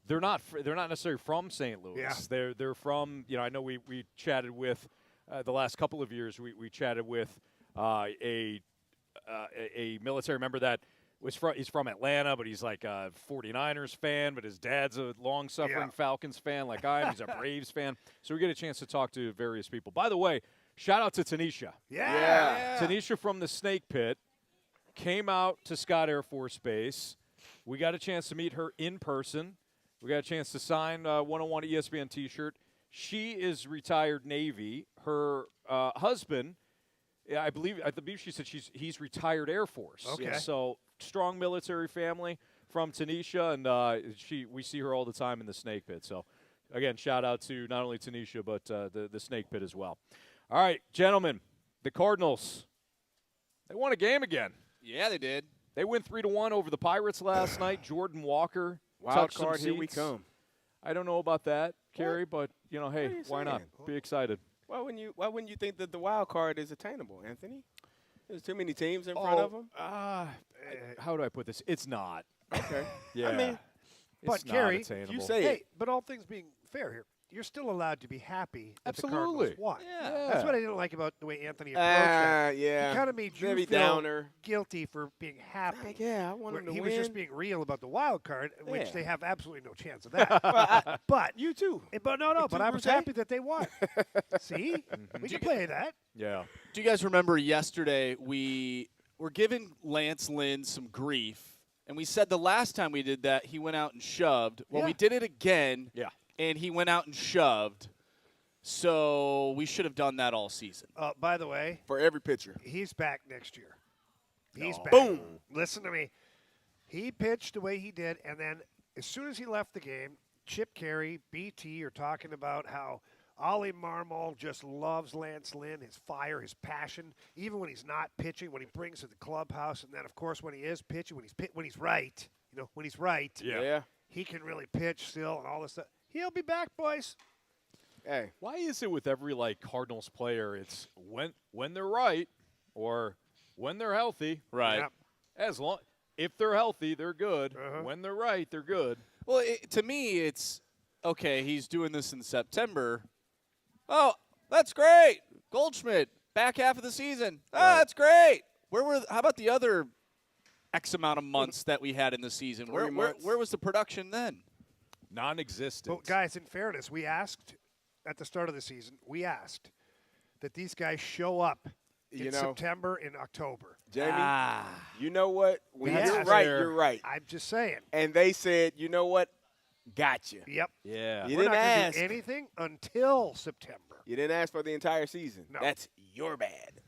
they're not necessarily from St. Louis. Yeah. They're from, I know we chatted with the last couple of years. We chatted with a military member that he's from Atlanta, but he's like a 49ers fan, but his dad's a long-suffering Falcons fan like I am. He's a Braves fan. So we get a chance to talk to various people. By the way, shout out to Tanisha. Yeah. Tanisha from the Snake Pit came out to Scott Air Force Base. We got a chance to meet her in person. We got a chance to sign a 101 ESPN T-shirt. She is retired Navy. Her husband, I believe she said he's retired Air Force. Okay. So strong military family from Tanisha, and we see her all the time in the Snake Pit. So, again, shout out to not only Tanisha but the Snake Pit as well. All right, gentlemen, the Cardinals, they won a game again. Yeah, they did. They win 3-1 over the Pirates last night. Jordan Walker touched some seats. Here we come. I don't know about that, Carey, but hey, why not? Be excited. Why wouldn't you think that the wild card is attainable, Anthony? There's too many teams in front of them. How do I put this? It's not. Okay. Yeah. I mean, it's but Carey, attainable. you say hey, but all things being fair here, you're still allowed to be happy that the Absolutely. Cardinals won. Yeah. That's what I didn't like about the way Anthony approached it. Yeah. He kind of made you Very feel downer. guilty for being happy. Yeah, I want Where him to he win. was just being real about the wild card, which Yeah. they have absolutely no chance of that. But You too. But I was Bruce? happy that they won. See, we can play that. Yeah. Do you guys remember yesterday we were giving Lance Lynn some grief, and we said the last time we did that he went out and shoved. Well, Yeah. we did it again, Yeah. and he went out and shoved. So we should have done that all season. By the way, For every pitcher. he's back next year. He's No. back. Boom. Listen to me. He pitched the way he did, and then as soon as he left the game, Chip Carey, BT are talking about how Ollie Marmol just loves Lance Lynn, his fire, his passion, even when he's not pitching, when he brings to the clubhouse, and then, of course, when he is pitching, when he's right, when he's right, Yeah. he can really pitch still and all this stuff. He'll be back, boys. Hey. Why is it with every Cardinals player, it's when they're right or when they're healthy? Right. Yep. If they're healthy, they're good. Uh-huh. When they're right, they're good. Well, to me, it's okay. He's doing this in September. Oh, that's great. Goldschmidt, back half of the season. Right. That's great. How about the other X amount of months that we had in the season? Where was the production then? Non-existent. Well, guys, in fairness, we asked at the start of the season, that these guys show up in September and October. Jamie, you know what? When That's you're right, fair. you're right. I'm just saying. And they said, you know what? Gotcha. Yep. Yeah. You We're didn't not going to ask. do anything until September. You didn't ask for the entire season. No. That's your bad.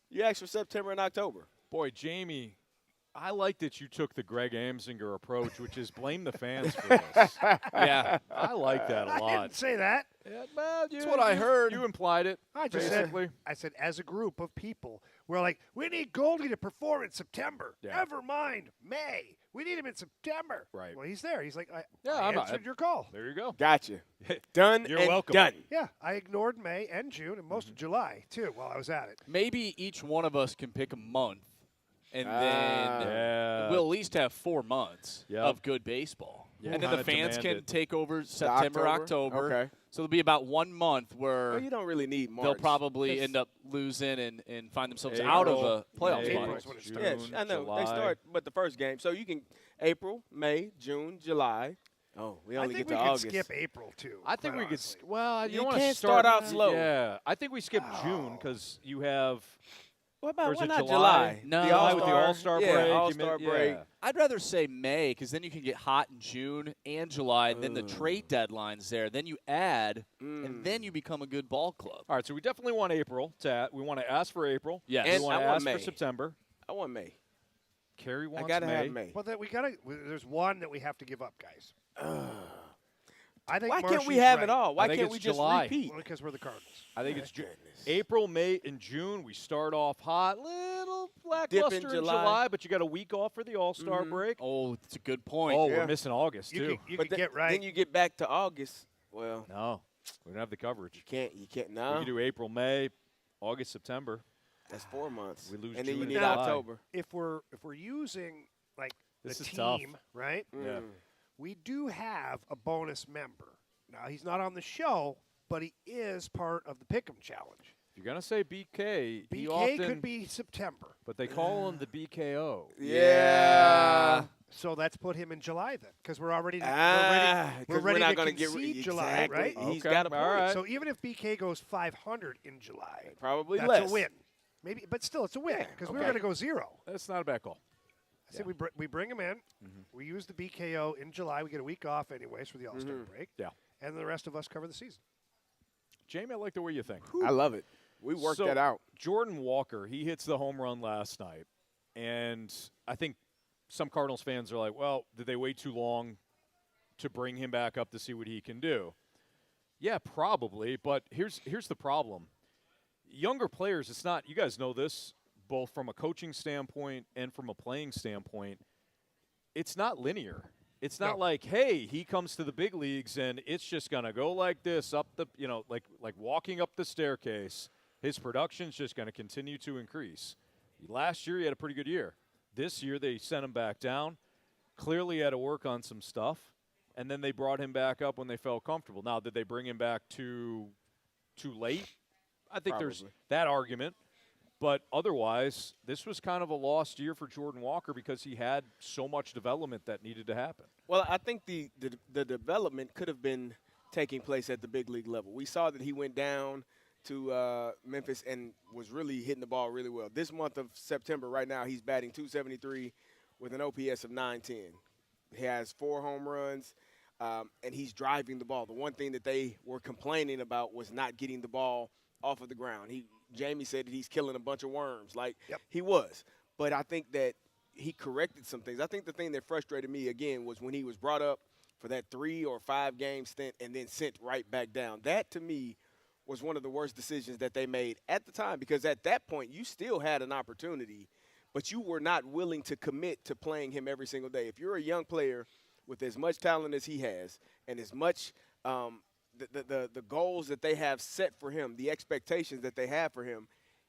You asked for September and October. Boy, Jamie, I like that you took the Greg Amsinger approach, which is blame the fans for this. Yeah. I like that a I lot. didn't say that. Yeah, well, That's what I heard. You implied it. I just basically. said as a group of people, we're like, we need Goldie to perform in September. Yeah. Never mind May. We need him in September. Right. Well, he's there. He's like, I I'm not- answered your call. There you go. Gotcha. Done You're and welcome. done. Yeah, I ignored May and June and most Mm-hmm. of July, too, while I was at it. Maybe each one of us can pick a month, and then Yeah. we'll at least have 4 months Yep. of good baseball. Yeah. And then the Kinda fans can demanded. take over September, October. Okay. So there'll be about 1 month where Well, you don't really need March. they'll probably Just- end up losing and find themselves April, out of a playoff May, spot. April's when it June, starts. Yeah, I know. July. They start, but the first game. So you can April, May, June, July. Oh, we I only think get we to could August. skip April, too. I think quite we could. honestly. Well, you You don't want to can't start out slow. Yeah, I think we skip June because you have. What Or about is why it not July? July? No. the July with the All-Star yeah, break. you All-Star meant- break. yeah. I'd rather say May because then you can get hot in June and July, and then the trade deadline's there. Then you add, and then you become a good ball club. All right, so we definitely want April. We want to ask for April. Yes. We And want I to want ask May. for September. I want May. Carey wants I gotta May. have May. Well, then there's one that we have to give up, guys. I think Why can't we Marshy's have right. it all? Why I think can't it's we just July. repeat? Well, because we're the Cardinals. I think it's Goodness. April, May, and June. We start off hot, little lackluster in July. but you got a week off for the All-Star break. Oh, that's a good point. Oh, Yeah. we're missing August You too. could, you But could get right. Then you get back to August. Well, No, we don't have the coverage. you can't. We No, can do April, May, August, September. that's 4 months. We lose and then June you and need July. October. if we're using like This the is tough. team, right? Yeah. we do have a bonus member. Now, he's not on the show, but he is part of the Pick'em Challenge. If you're gonna say BK, he BK often, could be September. but they call him the BKO. Yeah. So let's put him in July then, because we're already Because we're ready not to going to get concede rid July, exactly. right? He's Okay, got a point. all right. So even if BK goes 500 in July, Probably that's less. a win. Maybe, but still, it's a win Yeah, because we're okay. going to go 0. That's not a bad call. I say we bring him in. We use the BKO in July. We get a week off anyways for the All-Star break. Yeah. And the rest of us cover the season. Jamie, I like the way you think. I love it. We worked So, that out. Jordan Walker, he hits the home run last night, and I think some Cardinals fans are like, well, did they wait too long to bring him back up to see what he can do? Yeah, probably, but here's the problem. Younger players, it's not – you guys know this, both from a coaching standpoint and from a playing standpoint, it's not linear. It's not like, hey, he comes to the big leagues and it's just going to go like this up the, like walking up the staircase. His production's just going to continue to increase. Last year, he had a pretty good year. This year, they sent him back down. Clearly had to work on some stuff, and then they brought him back up when they felt comfortable. Now, did they bring him back too late? I think there's Probably. that argument. But otherwise, this was kind of a lost year for Jordan Walker because he had so much development that needed to happen. Well, I think the development could have been taking place at the big league level. We saw that he went down to Memphis and was really hitting the ball really well. This month of September, right now, he's batting .273 with an OPS of .910. He has 4 home runs, and he's driving the ball. The one thing that they were complaining about was not getting the ball off of the ground. Jamie said that he's killing a bunch of worms, like he was. But I think that he corrected some things. I think the thing that frustrated me, again, was when he was brought up for that 3 or 5 game stint and then sent right back down. That, to me, was one of the worst decisions that they made at the time, because at that point you still had an opportunity, but you were not willing to commit to playing him every single day. If you're a young player with as much talent as he has and as much the goals that they have set for him, the expectations that they have for him,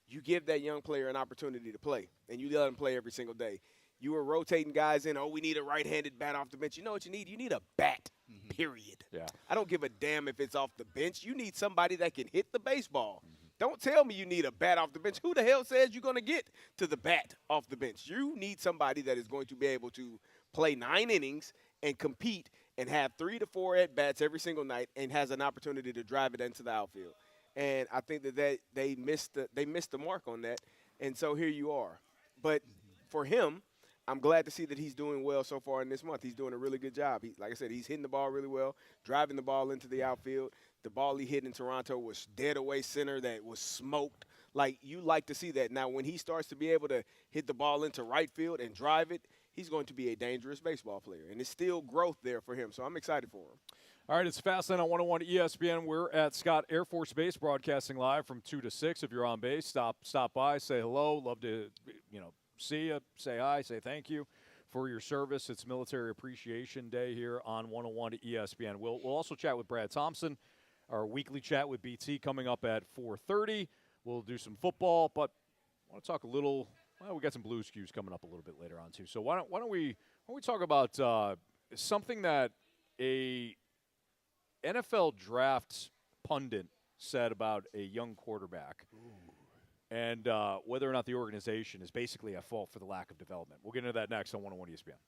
you give that young player an opportunity to play, and you let him play every single day. You were rotating guys in. Oh, we need a right-handed bat off the bench. You know what you need? You need a bat, period. Yeah. I don't give a damn if it's off the bench. You need somebody that can hit the baseball. Don't tell me you need a bat off the bench. Who the hell says you're going to get to the bat off the bench? You need somebody that is going to be able to play 9 innings and compete and have 3 to 4 at-bats every single night and has an opportunity to drive it into the outfield. And I think that they missed the mark on that, and so here you are. But for him, I'm glad to see that he's doing well so far in this month. He's doing a really good job. Like I said, he's hitting the ball really well, driving the ball into the outfield. The ball he hit in Toronto was dead away center that was smoked. Like, you like to see that. Now, when he starts to be able to hit the ball into right field and drive it, he's going to be a dangerous baseball player. And it's still growth there for him, so I'm excited for him. All right, it's Fastlane on 101 ESPN. We're at Scott Air Force Base, broadcasting live from 2 to 6. If you're on base, stop by, say hello. Love to, see you, say hi, say thank you for your service. It's Military Appreciation Day here on 101 ESPN. We'll also chat with Brad Thompson, our weekly chat with BT coming up at 4:30. We'll do some football, but I want to talk a little. Well, we got some Blues cues coming up a little bit later on too. So why don't we talk about something that a NFL draft pundit said about a young quarterback, and whether or not the organization is basically at fault for the lack of development. We'll get into that next on 101 ESPN.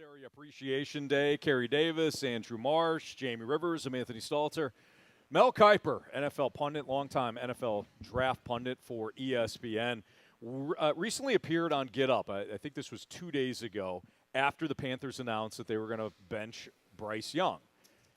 Military Appreciation Day. Carey Davis, Andrew Marsh, Jamie Rivers, I'm Anthony Stalter. Mel Kiper, NFL pundit, longtime NFL draft pundit for ESPN, recently appeared on Get Up. I think this was 2 days ago after the Panthers announced that they were going to bench Bryce Young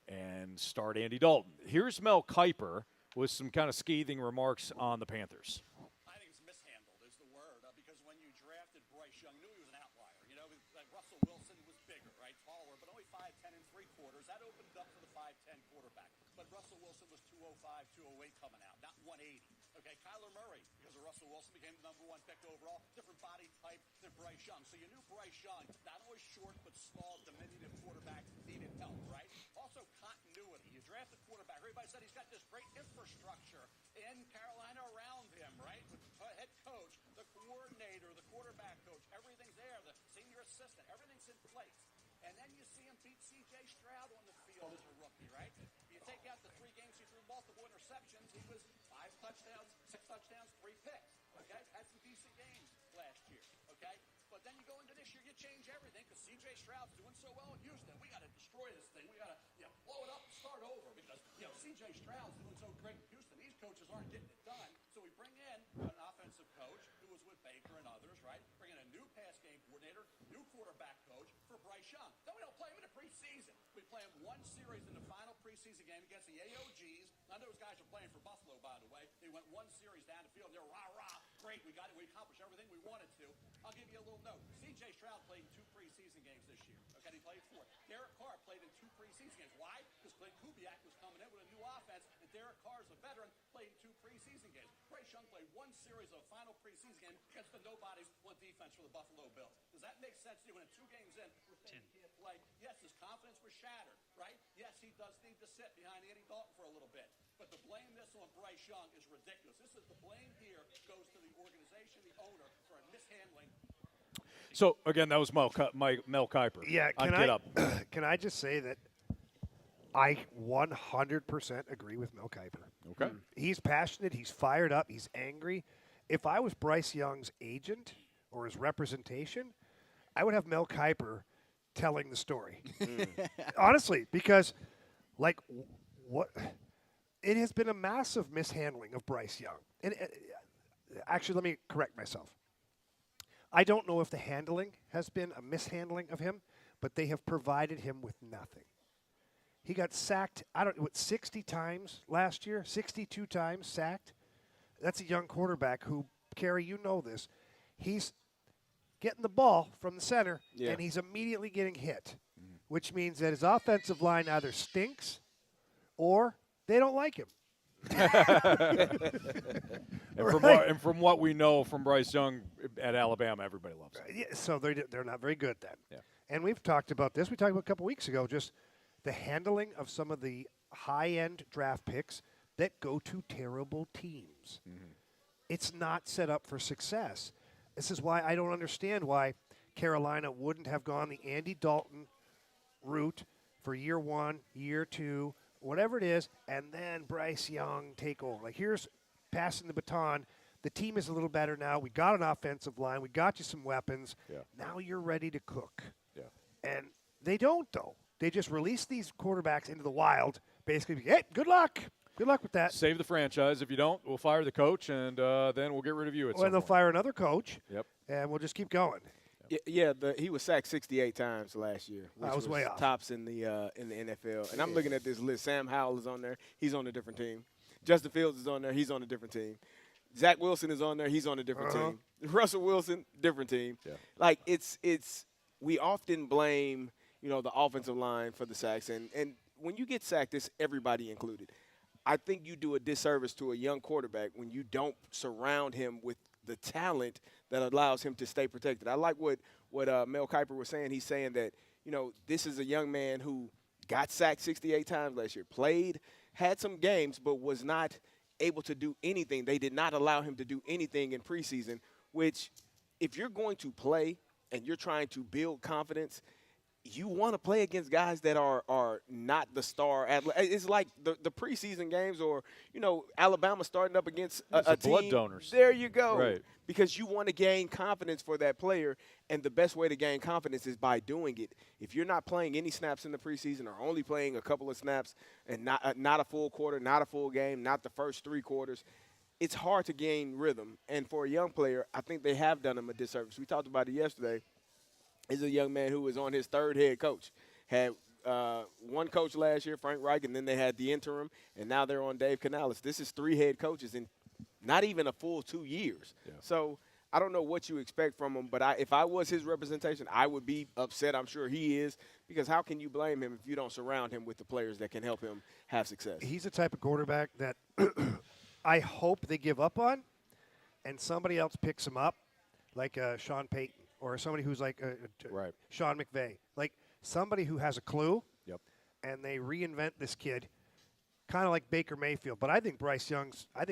and start Andy Dalton. Here's Mel Kiper with some kind of scathing remarks on the Panthers. I think it's mishandled is the word because when you drafted Bryce Young, knew he was an outlier. You know, like Russell Wilson was bigger, right, taller, but only 5'10" and 3/4. That opened up for the 5'10" quarterback. But Russell Wilson was 205, 208 coming out, not 180. Okay, Kyler Murray, because of Russell Wilson, became the #1 pick overall. Different body type than Bryce Young. So you knew Bryce Young, not only short but small, diminutive quarterback, needed help, right? Also continuity. You draft a quarterback. Everybody said he's got this great infrastructure in Carolina around him, right? With the head coach, the coordinator, the quarterback coach, everything's there. The senior assistant, everything's in place. And then you see him beat C.J. Stroud on the field as a rookie, right? You take out the 3 games he threw multiple interceptions, he was 5 touchdowns, 6 touchdowns, 3 picks, okay? Had some decent games last year, okay? But then you go into this year, you change everything because C.J. Stroud's doing so well in Houston. We got to destroy this thing. We got to blow it up and start over because, C.J. Stroud's doing so great in Houston. These coaches aren't getting it done. So we bring in an offensive coach who was with Baker and others, right? Bring in a new pass game coordinator, new quarterback coach for Bryce Young. Then we don't play him in the preseason. We play him 1 series in the final preseason game against the AOGs. Now those guys are playing for Buffalo, by the way. They went 1 series down the field. They're rah-rah. Great, we got it. We accomplished everything we wanted to. I'll give you a little note. C.J. Stroud played in 2 preseason games this year. Okay, he played 4. Derek Carr played in 2 preseason games. Why? Because Clint Kubiak was coming in with a new offense, and Derek Carr's a veteran, played in 2 preseason games. Bryce Young played 1 series of a final preseason game against the nobodies on defense for the Buffalo Bills. Does that make sense to you? When in 2 games in, we're saying he can't play. Yes, his confidence was shattered, right? Yes, he does need to sit behind Andy Dalton for a little bit. But to blame this on Bryce Young is ridiculous. The blame here goes to the organization, the owner, for a mishandling. So, again, that was Mel Kiper. Yeah, on Get Up. Can I just say that I 100% agree with Mel Kiper. Okay. He's passionate. He's fired up. He's angry. If I was Bryce Young's agent or his representation, I would have Mel Kiper telling the story. Honestly, because, what it has been a massive mishandling of Bryce Young. And actually, let me correct myself. I don't know if the handling has been a mishandling of him, but they have provided him with nothing. He got sacked, 60 times last year? 62 times sacked? That's a young quarterback who, Carey, you know this. He's getting the ball from the center, and he's immediately getting hit, which means that his offensive line either stinks or they don't like him. And from what we know from Bryce Young at Alabama, everybody loves him. Yeah, so they're not very good then. Yeah. And we've talked about this. We talked about a couple weeks ago, just the handling of some of the high-end draft picks that go to terrible teams. It's not set up for success. This is why I don't understand why Carolina wouldn't have gone the Andy Dalton route for year 1, year 2, whatever it is, and then Bryce Young take over. Here's passing the baton. The team is a little better now. We got an offensive line. We got you some weapons. Yeah. Now you're ready to cook. Yeah. And they don't, though. They just release these quarterbacks into the wild, basically, hey, good luck. Good luck with that. Save the franchise. If you don't, we'll fire the coach, and then we'll get rid of you at some Or they'll point. fire another coach, Yep. and we'll just keep going. He was sacked 68 times last year, which was way off. tops in the NFL. And I'm looking at this list. Sam Howell is on there. He's on a different team. Justin Fields is on there. He's on a different team. Zach Wilson is on there. He's on a different team. Russell Wilson, different team. Yeah. We often blame, the offensive line for the sacks. And when you get sacked, it's everybody included. I think you do a disservice to a young quarterback when you don't surround him with the talent that allows him to stay protected. I like what Mel Kiper was saying. He's saying that, this is a young man who got sacked 68 times last year, played, had some games, but was not able to do anything. They did not allow him to do anything in preseason, which if you're going to play and you're trying to build confidence, you want to play against guys that are not the star. It's like the preseason games, or Alabama starting up against a team. Blood donors. There you go. Right. Because you want to gain confidence for that player, and the best way to gain confidence is by doing it. If you're not playing any snaps in the preseason, or only playing a couple of snaps, and not a full quarter, not a full game, not the first 3 quarters, it's hard to gain rhythm. And for a young player, I think they have done him a disservice. We talked about it yesterday. He's a young man who was on his 3rd head coach. Had one coach last year, Frank Reich, and then they had the interim, and now they're on Dave Canales. This is 3 head coaches in not even a full 2 years. Yeah. So I don't know what you expect from him, but if I was his representation, I would be upset. I'm sure he is, because how can you blame him if you don't surround him with the players that can help him have success? He's the type of quarterback that I hope they give up on, and somebody else picks him up, like Sean Payton, or somebody who's like Right. Sean McVay, like somebody who has a clue, Yep. and they reinvent this kid, kind of like Baker Mayfield. But I think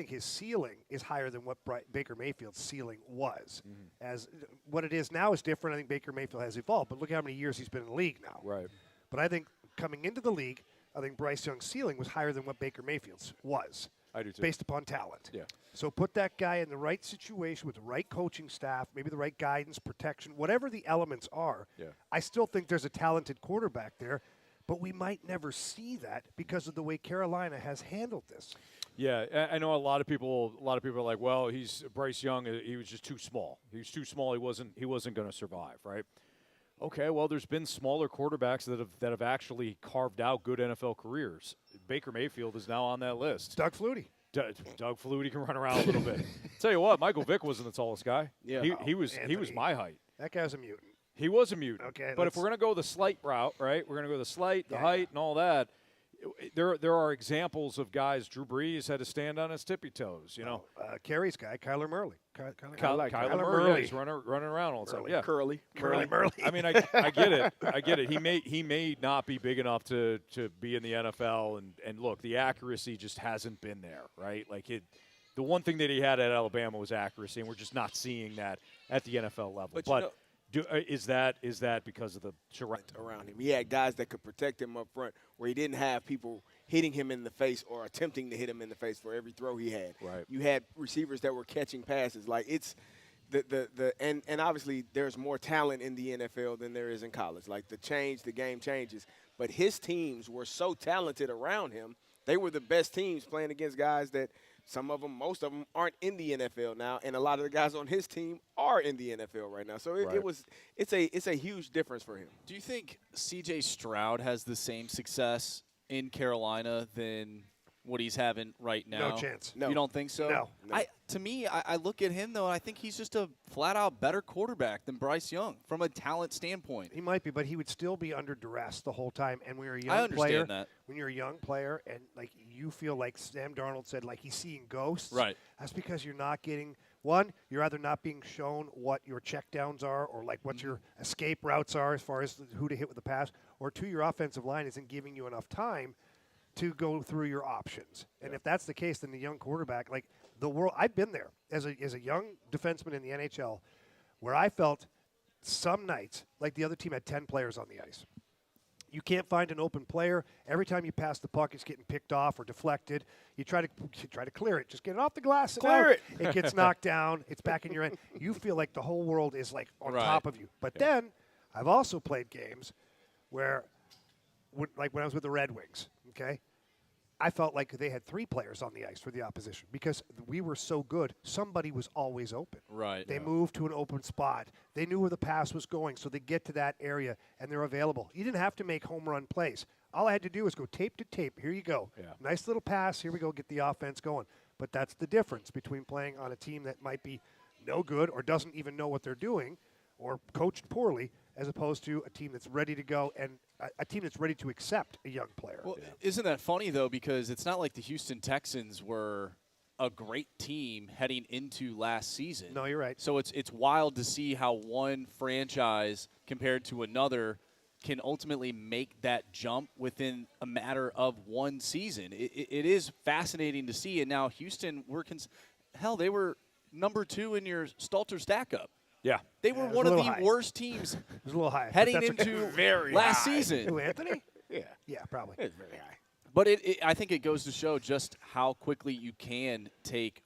his ceiling is higher than what Baker Mayfield's ceiling was. As what it is now is different. I think Baker Mayfield has evolved, but look at how many years he's been in the league now. Right. But I think coming into the league, I think Bryce Young's ceiling was higher than what Baker Mayfield's was. I do too. Based upon talent. Yeah. So put that guy in the right situation with the right coaching staff, maybe the right guidance, protection, whatever the elements are. Yeah. I still think there's a talented quarterback there, but we might never see that because of the way Carolina has handled this. Yeah, I know a lot of people are like, well, he's Bryce Young. He was just too small. He was too small. He wasn't going to survive, right? Okay, well, there's been smaller quarterbacks that have actually carved out good NFL careers. Baker Mayfield is now on that list. Doug Flutie. Doug Flutie can run around a little bit. Tell you what, Michael Vick wasn't the tallest guy. Yeah. He was my height. That guy's a mutant. He was a mutant. Okay, but if we're going to go the slight route, right? We're going to go the slight, the height, and all that. There are examples of guys. Drew Brees had to stand on his tippy toes. Carey's guy, Kyler Murray. Kyler Murray, he's running around all the time. Yeah, Curly Murray. I mean, I get it. I get it. He may not be big enough to be in the NFL, and look, the accuracy just hasn't been there, right? Like the one thing that he had at Alabama was accuracy, and we're just not seeing that at the NFL level. But is that because of the surround around him? He had guys that could protect him up front, where he didn't have people hitting him in the face or attempting to hit him in the face for every throw he had. Right. You had receivers that were catching passes. Like it's and obviously there's more talent in the NFL than there is in college. Like the game changes. But his teams were so talented around him. They were the best teams playing against guys that most of them aren't in the NFL now, and a lot of the guys on his team are in the NFL right now. So it's a huge difference for him. Do you think C.J. Stroud has the same success in Carolina than what he's having right now? No chance. No. You don't think so? No. To me, I look at him, though, and I think he's just a flat-out better quarterback than Bryce Young from a talent standpoint. He might be, but he would still be under duress the whole time. And when you're a young I understand player, that. when you're a young player and like you feel like Sam Darnold said, like he's seeing ghosts. Right. That's because you're not getting you're either not being shown what your checkdowns are or like what your escape routes are as far as who to hit with the pass, or two, your offensive line isn't giving you enough time to go through your options. And if that's the case, then the young quarterback, like the world, I've been there as a young defenseman in the NHL, where I felt some nights like the other team had 10 players on the ice. You can't find an open player. Every time you pass the puck, it's getting picked off or deflected. You try to clear it. Just get it off the glass. Clear it. It gets knocked down. It's back in your end. You feel like the whole world is like on top of you. But then I've also played games where, like when I was with the Red Wings, okay, I felt like they had 3 players on the ice for the opposition because we were so good. Somebody was always open. Right. They moved to an open spot. They knew where the pass was going, so they get to that area, and they're available. You didn't have to make home run plays. All I had to do was go tape to tape. Here you go. Yeah. Nice little pass. Here we go. Get the offense going. But that's the difference between playing on a team that might be no good or doesn't even know what they're doing or coached poorly, as opposed to a team that's ready to go and a team that's ready to accept a young player. Well, isn't that funny, though, because it's not like the Houston Texans were a great team heading into last season. No, you're right. So it's wild to see how one franchise compared to another can ultimately make that jump within a matter of one season. It is fascinating to see. And now Houston, they were number 2 in your Stalter stack up. Yeah. They were it was one a of little the high. worst teams It was a little high. but heading that's okay. into Very last high. season. Who, Anthony? Yeah, Yeah, probably. it's very high. But I think it goes to show just how quickly you can take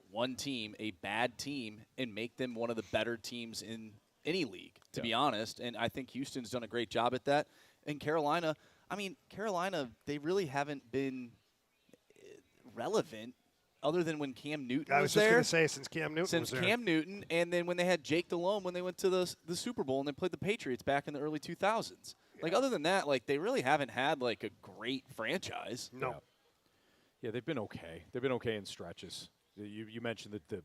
one team, a bad team, and make them one of the better teams in any league, to be honest. And I think Houston's done a great job at that. And Carolina, they really haven't been relevant other than when Cam Newton I was was just there. going to say since Cam Newton Since was there. Cam Newton, and then when they had Jake Delhomme when they went to the Super Bowl and they played the Patriots back in the early 2000s. Like, other than that, like, they really haven't had, like, a great franchise. No. Yeah, they've been okay. They've been okay in stretches. You mentioned that the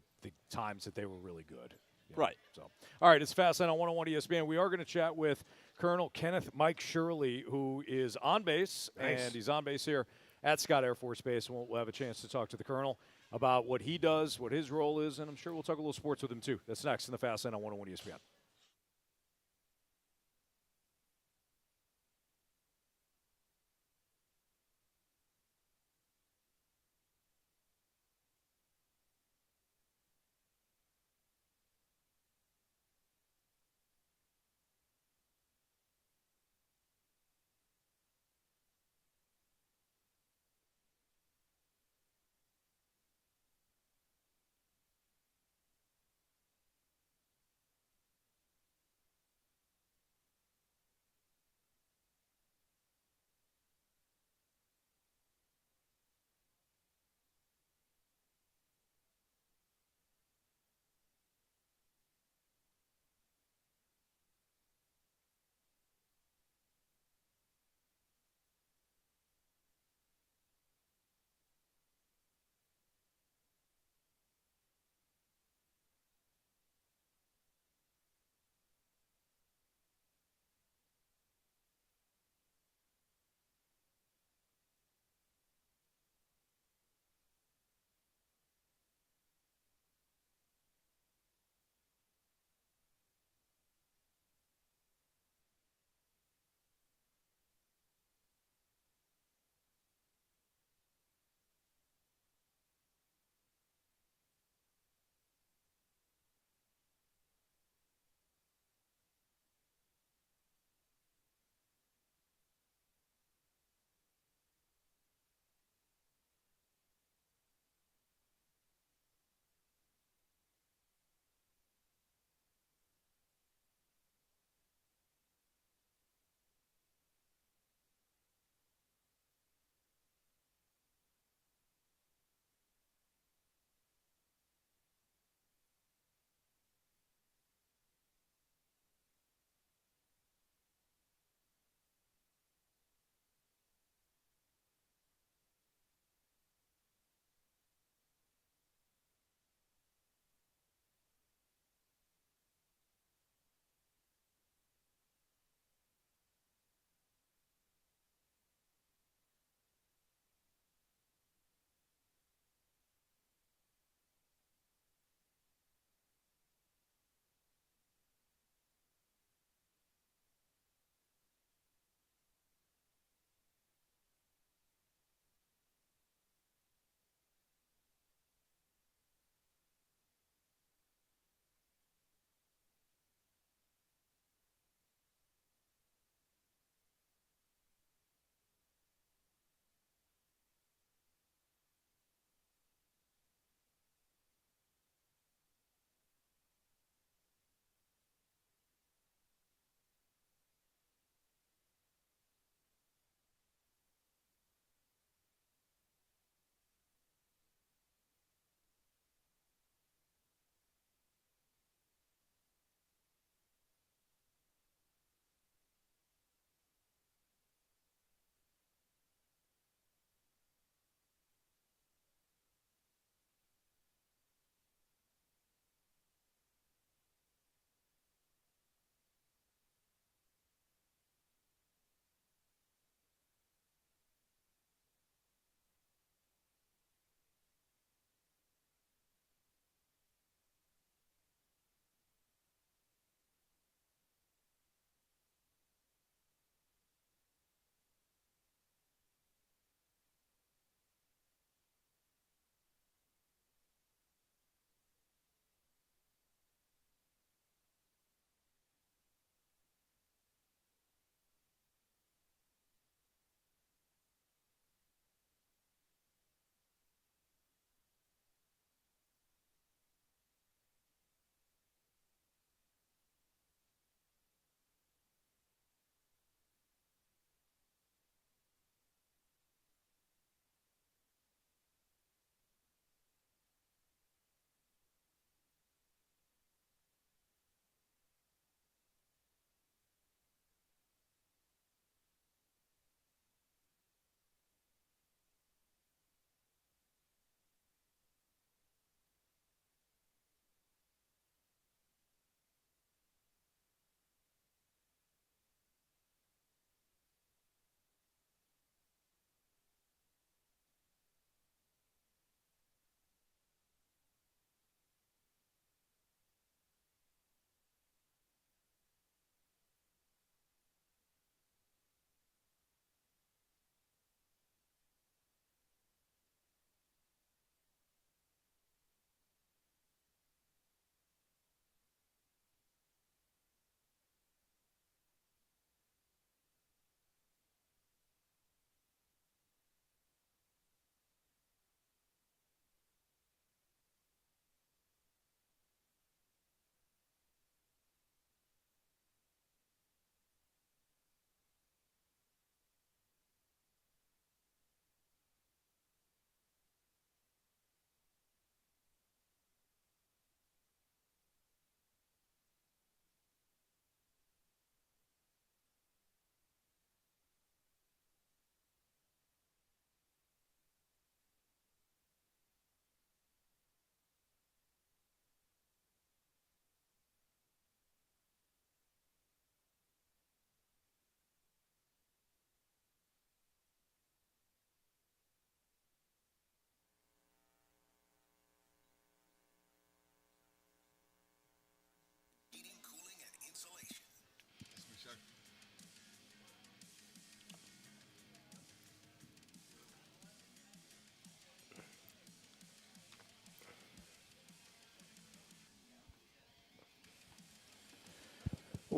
times that they were really good. You know, Right. So, all right, it's Fast Line on 101 ESPN. We are going to chat with Colonel Kenneth Mike Shirley, who is on base, Nice. and he's on base here at Scott Air Force Base. We'll have a chance to talk to the Colonel about what he does, what his role is, and I'm sure we'll talk a little sports with him, too. That's next in the Fast Line on 101 ESPN.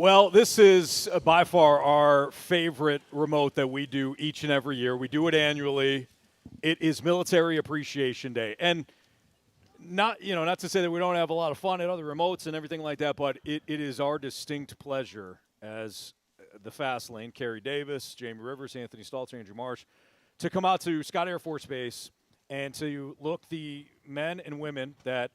Well, this is by far our favorite remote that we do each and every year. We do it annually. It is Military Appreciation Day. And not to say that we don't have a lot of fun at other remotes and everything like that, but it is our distinct pleasure as the Fast Lane, Carey Davis, Jamie Rivers, Anthony Stalter, Andrew Marsh, to come out to Scott Air Force Base and to look the men and women that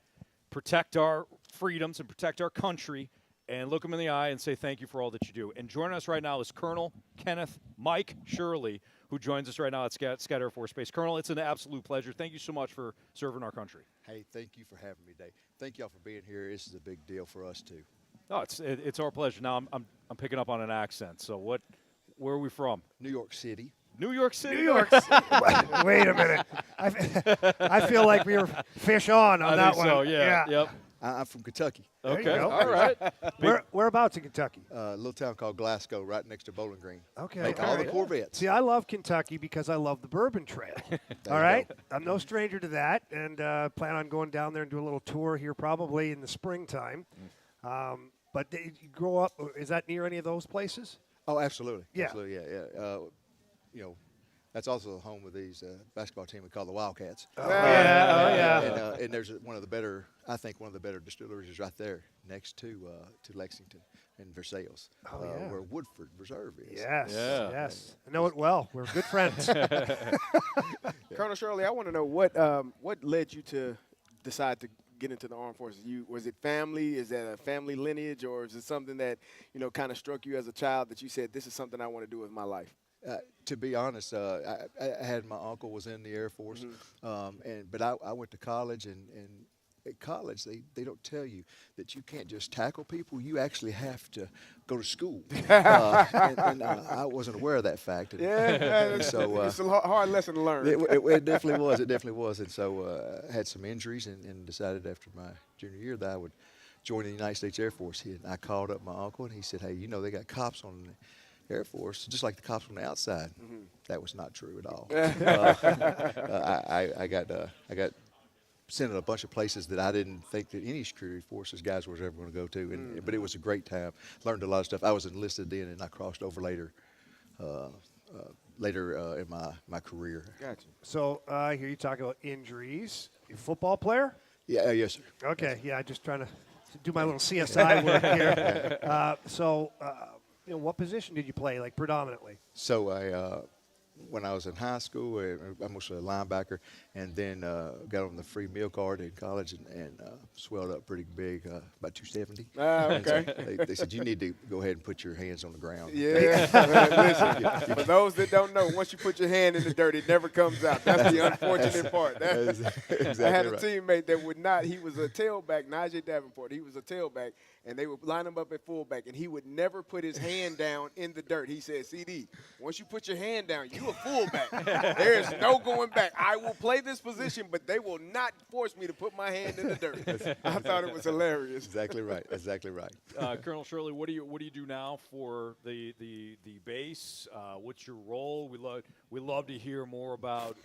protect our freedoms and protect our country and look them in the eye and say thank you for all that you do. And joining us right now is Colonel Kenneth Mike Shirley, who joins us right now at Scott Air Force Base. Colonel, it's an absolute pleasure. Thank you so much for serving our country. Hey, thank you for having me today. Thank y'all for being here. This is a big deal for us too. No, it's our pleasure. Now I'm picking up on an accent. So where are we from? New York City. New York City. New York City. Wait a minute. I feel like we were fish on I that think one. so. Yeah. Yep. I'm from Kentucky, There you Okay. go. All right. Whereabouts in Kentucky? a little town called Glasgow, right next to Bowling Green. Okay. Make okay. all the Corvettes. See, I love Kentucky because I love the Bourbon Trail. All right? I'm no stranger to that, and plan on going down there and do a little tour here probably in the springtime. But did you grow up, is that near any of those places? Oh, absolutely. Yeah. Absolutely, yeah. That's also the home of these basketball team we call the Wildcats. Yeah. And there's one of the better distilleries is right there next to Lexington and Versailles, where Woodford Reserve is. Yes, Yeah. yes. I know it well. We're good friends. Colonel Shirley, I want to know what led you to decide to get into the armed forces. Was it family? Is that a family lineage, or is it something that kind of struck you as a child that you said this is something I want to do with my life? To be honest, I had my uncle was in the Air Force, but I went to college, and at college they don't tell you that you can't just tackle people. You actually have to go to school, and I wasn't aware of that fact. And so it's a hard lesson to learn. it definitely was. It definitely was. And so I had some injuries, and decided after my junior year that I would join the United States Air Force. And I called up my uncle, and he said, "Hey, they got cops on the Air Force, just like the cops on the outside." That was not true at all. I got sent to a bunch of places that I didn't think that any security forces guys was ever going to go to, but it was a great time. Learned a lot of stuff. I was enlisted then, and I crossed over later in my career. Gotcha. So I hear you talk about injuries. You a football player? Yeah, yes, sir. Okay, yeah, just trying to do my little CSI work here. What position did you play, like predominantly? So when I was in high school, I was a linebacker, and then got on the free meal card in college and swelled up pretty big, about 270. Okay. So they said, you need to go ahead and put your hands on the ground. Yeah. Listen, for those that don't know, once you put your hand in the dirt, it never comes out. That's the unfortunate part. Exactly I had a right. teammate that would not. He was a tailback, Najee Davenport. He was a tailback, and they would line him up at fullback, and he would never put his hand down in the dirt. He said, CD, once you put your hand down, you a fullback. There is no going back. I will play this position, but they will not force me to put my hand in the dirt. I thought it was hilarious. Exactly right. Exactly right. Colonel Shirley, what do you do now for the base? What's your role? We love to hear more about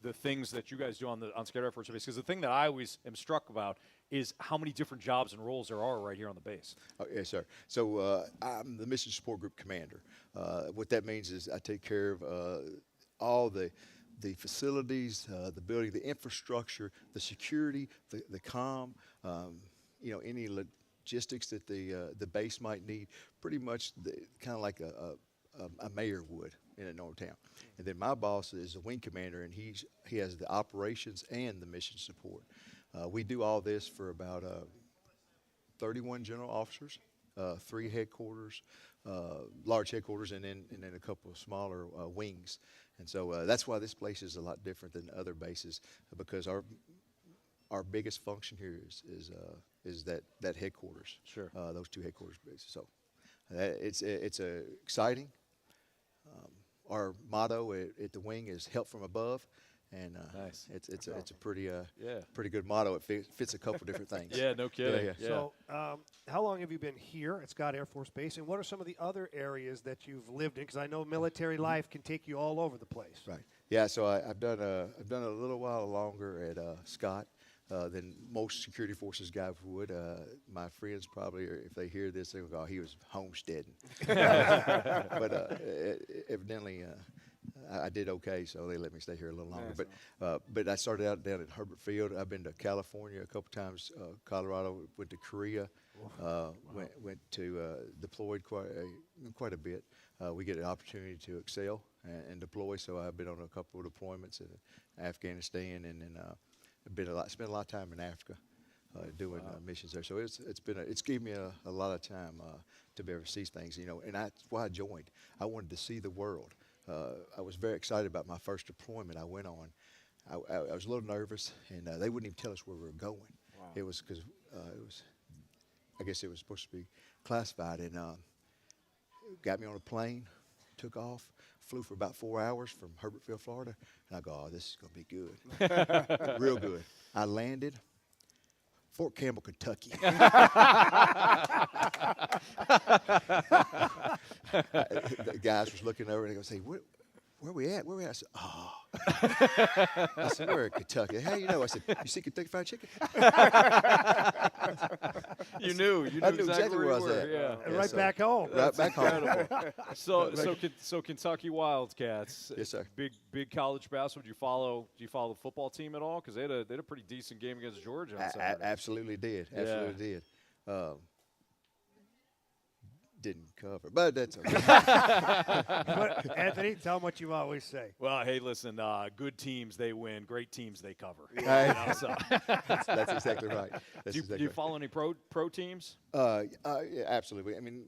the things that you guys do on Scott Air Force Base, because the thing that I always am struck about is how many different jobs and roles there are right here on the base. Oh, yes, sir. So I'm the Mission Support Group Commander. What that means is I take care of all the facilities, the building, the infrastructure, the security, the comm, any logistics that the base might need. Pretty much kind of like a mayor would in a normal town. And then my boss is a wing commander, and he has the operations and the mission support. We do all this for about 31 general officers, 3 headquarters, large headquarters, and then a couple of smaller wings. And so that's why this place is a lot different than other bases, because our biggest function here is that headquarters. Sure. Those 2 headquarters bases. So it's exciting. Our motto at the wing is "Help from above." And nice. It's a pretty good motto. It fits a couple different things. Yeah, no kidding. Yeah. So how long have you been here at Scott Air Force Base, and what are some of the other areas that you've lived in? Because I know military life can take you all over the place. Right. Yeah. So I've done a little while longer at Scott. than most security forces guys would. My friends probably, if they hear this, they will go, oh, he was homesteading. But evidently, I did okay, so they let me stay here a little longer. But I started out down at Herbert Field. I've been to California a couple times, Colorado, went to Korea, went to deployed quite a bit. We get an opportunity to excel and deploy, so I've been on a couple of deployments in Afghanistan and then spent a lot of time in Africa doing missions there. So it's given me a lot of time to be able to see things, and that's why I joined. I wanted to see the world. I was very excited about my first deployment I went on. I was a little nervous, and they wouldn't even tell us where we were going. Wow. It was because I guess it was supposed to be classified, and got me on a plane, took off, flew for about 4 hours from Herbertville, Florida, and I go, oh, this is going to be good, real good. I landed Fort Campbell, Kentucky. The guys was looking over and they go, say, where we at? Where we at? I said, oh. I said, we're in Kentucky. How you know? I said, you see Kentucky Fried Chicken? You knew exactly where I was at. Yeah. And right back home. Right back home. So Kentucky Wildcats. Yes, sir. Big college basketball. Do you follow the football team at all? Because they had a pretty decent game against Georgia on Saturday. Absolutely did. Absolutely did. Didn't cover, but that's okay. But Anthony, tell them what you always say. Well, hey, listen, good teams, they win. Great teams, they cover. Yeah. So. That's exactly right. Do you follow any pro teams? Yeah, absolutely. I mean,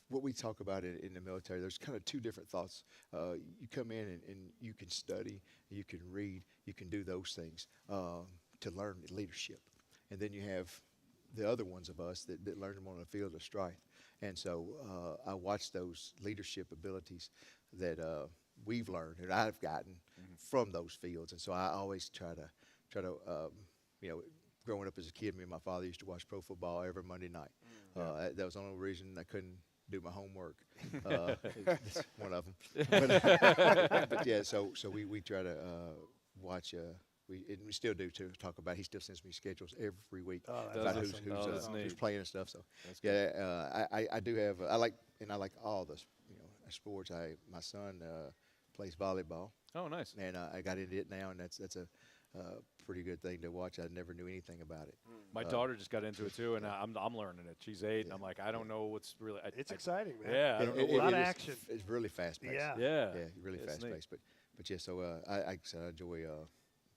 what we talk about in the military, there's kind of two different thoughts. You come in and you can study, you can read, you can do those things to learn leadership. And then you have the other ones of us that learn them on the field of strife. And so I watch those leadership abilities that we've learned and I've gotten from those fields. And so I always try to growing up as a kid, me and my father used to watch pro football every Monday night. That was the only reason I couldn't do my homework. It's one of them. But yeah, so we try to watch. We still do to talk about. He still sends me schedules every week about who's playing and stuff. So I do have. I like all the sports. My son plays volleyball. Oh, nice. And I got into it now, and that's a pretty good thing to watch. I never knew anything about it. My daughter just got into it too, and I'm learning it. She's 8, and I'm like, I don't know what's really. It's exciting, man. Yeah, I don't know. A lot of action. It's really fast paced. Yeah, really fast paced. But yeah, so I enjoy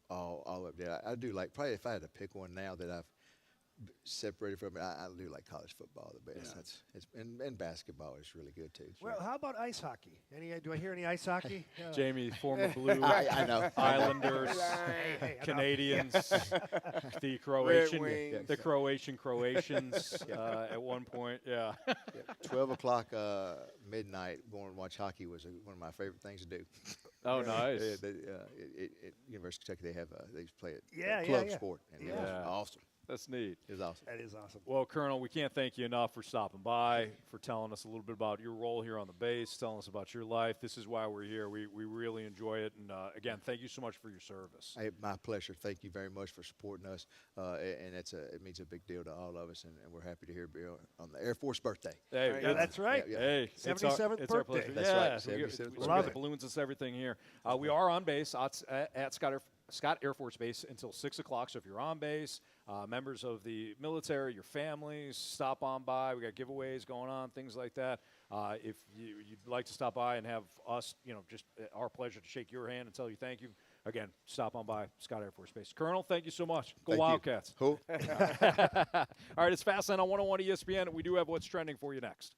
all of that. I do like, probably if I had to pick one now that I've separated from it, I do like college football the best. Yeah. And basketball is really good too. Well, how about ice hockey? Do I hear any ice hockey? Jamie, former Blue, I know. Islanders, Canadians, the Croatians at one point. Yeah. 12 o'clock midnight going to watch hockey was one of my favorite things to do. Oh, nice. At University of Kentucky, they play it club sport, and it was awesome. That's neat. It was awesome. That is awesome. Well, Colonel, we can't thank you enough for stopping by, for telling us a little bit about your role here on the base, telling us about your life. This is why we're here. We really enjoy it. And, again, thank you so much for your service. Hey, my pleasure. Thank you very much for supporting us. And it means a big deal to all of us, and we're happy to hear Bill on the Air Force birthday. Hey, that's right. Yeah. Hey, 77th it's our birthday. pleasure. That's right. 77th We Love the it. balloons and everything here. We are on base at Scott Air Force Base until 6 o'clock. So if you're on base, members of the military, your families, stop on by. We got giveaways going on, things like that. If you'd like to stop by and have us, just our pleasure to shake your hand and tell you thank you. Again, stop on by Scott Air Force Base. Colonel, thank you so much. Go Thank Wildcats. You. Cool. All right, it's Fastlane on 101 ESPN. We do have what's trending for you next.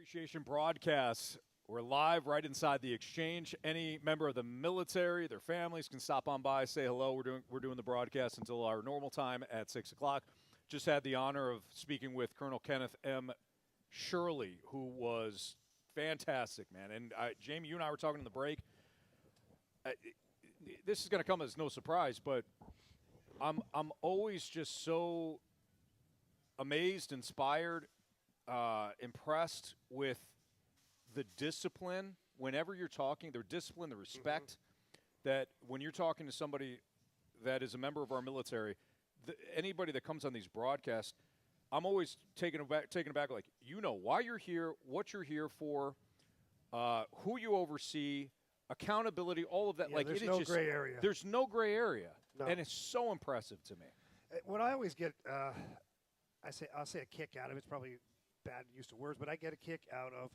Appreciation broadcasts. We're live right inside the exchange. Any member of the military, their families can stop on by, say hello. We're doing the broadcast until our normal time at 6 o'clock. Just had the honor of speaking with Colonel Kenneth M. Shirley, who was fantastic, man. And Jamie, you and I were talking in the break. This is going to come as no surprise, but I'm always just so amazed, inspired, impressed with the discipline. Whenever you're talking, their discipline, the respect that when you're talking to somebody that is a member of our military, anybody that comes on these broadcasts, I'm always taken aback, like, you know why you're here, what you're here for, who you oversee, accountability, all of that. Yeah, like, there's it is no just, gray area. There's no gray area, No. and it's so impressive to me. What I always get, I'll say a kick out of it's probably bad use of words, but I get a kick out of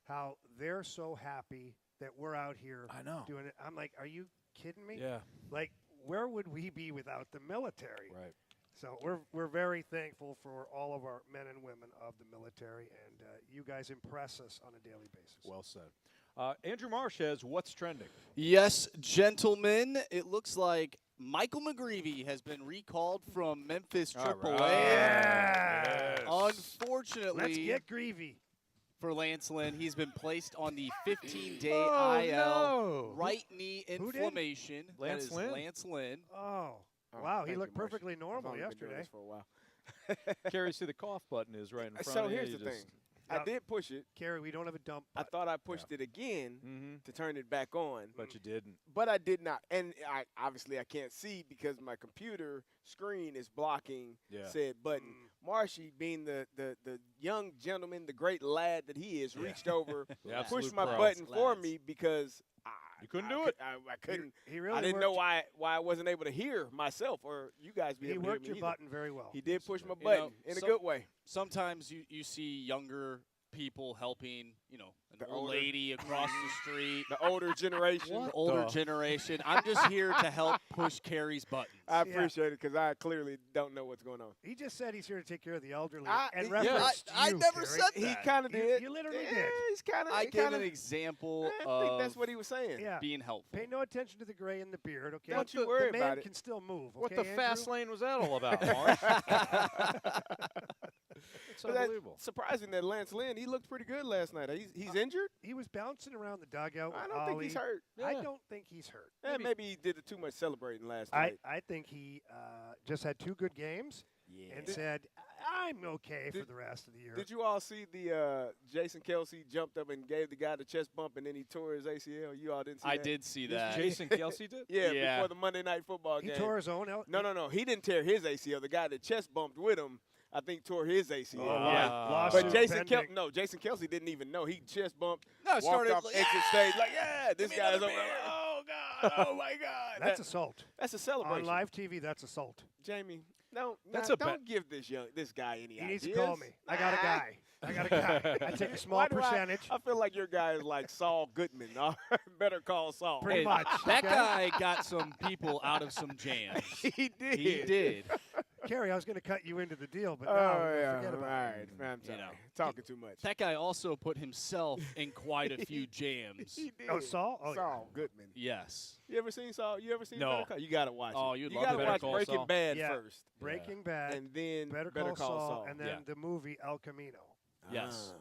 how they're so happy that we're out here I know. doing it. I'm like, are you kidding me? Yeah. Like, where would we be without the military? Right. So we're very thankful for all of our men and women of the military, and you guys impress us on a daily basis. Well said. Andrew Marsh has What's Trending. Yes, gentlemen, it looks like Michael McGreevy has been recalled from Memphis All AAA. right. Yes. Unfortunately, Let's get greavy. for Lance Lynn, he's been placed on the 15-day Oh, IL no. right knee Who did? inflammation. Lance that is Lynn? Lance Lynn. Oh, Oh, wow. He thank looked you, Marsh. perfectly I've normal only been doing yesterday. this for a while. Carey, see the cough button is right in front So of you. here's You the just- thing. I did push it. Carey, we don't have a dump. I thought I pushed it again Mhm. to turn it back on, But you didn't. but I did not. And I obviously I can't see because my computer screen is blocking Yeah. said button. Marshy, being the young gentleman, the great lad that he is, reached over, The absolute pushed my pro. button for Lads. me because You couldn't do it. I couldn't. He really I didn't worked, know why I wasn't able to hear myself or you guys be He able to hear worked me your either. button very well. He did push my You button know, in a some- good way. Sometimes you see younger people helping, an The old older- lady across the street, The older generation. the older the- generation. I'm just here to help push Carey's buttons. I appreciate it because I clearly don't know what's going on. He just said he's here to take care of the elderly and yeah. referenced I you, never Carey. said He that. kind of You- did. you literally Yeah, did. He's kind of. I give an example I of think that's what he was saying. Yeah. being helpful. Pay no attention to the gray in the beard, okay? Don't you worry the man about it. can still move. What okay, the fast Andrew? lane was that all about, Marsh? It's But that's unbelievable. surprising that Lance Lynn, he looked pretty good last night. He's injured? He was bouncing around the dugout. I with don't think he's Ollie. hurt. I Yeah. don't think he's hurt. Maybe he did too much celebrating last I, night. I think he just had 2 good games and said, I'm okay for Did- the rest of the year. Did you all see the Jason Kelsey jumped up and gave the guy the chest bump and then he tore his ACL? You all didn't see I that? did see that. Jason Kelsey did? Yeah, Yeah. before the Monday Night Football he game. tore his own out? No. He didn't tear his ACL. The guy that chest bumped with him, I think, tore his ACL. Oh, Yeah. lawsuit But Jason pending. Jason Kelsey didn't even know. He chest bumped, No, it walked started off like, exit "Yeah, stage like, yeah, this me guy's another over. beer." Oh God, oh my God. That's assault. That's a On celebration. live TV, that's assault. Jamie, don't That's a don't give this guy any He ideas. needs to call me. I got a guy. I take a small Why do percentage. I feel like your guy is like Saul Goodman. Better call Saul. Pretty Hey, much. That okay? guy got some people out of some jams. He did. He did. Carey, I was going to cut you into the deal, but Oh, no, yeah. forget All about it. right. I'm sorry. know. Talking too much. That guy also put himself in quite a few jams. He did. Oh, Saul? Oh, yeah. Saul Goodman. Yes. You ever seen Saul? You ever seen No. Better Call? You gotta watch Oh, it. you'd you love gotta Better watch Call Breaking Saul. Bad Yeah. first, Breaking Bad, and then Better Call Saul, and then Yeah. the movie El Camino. Yes.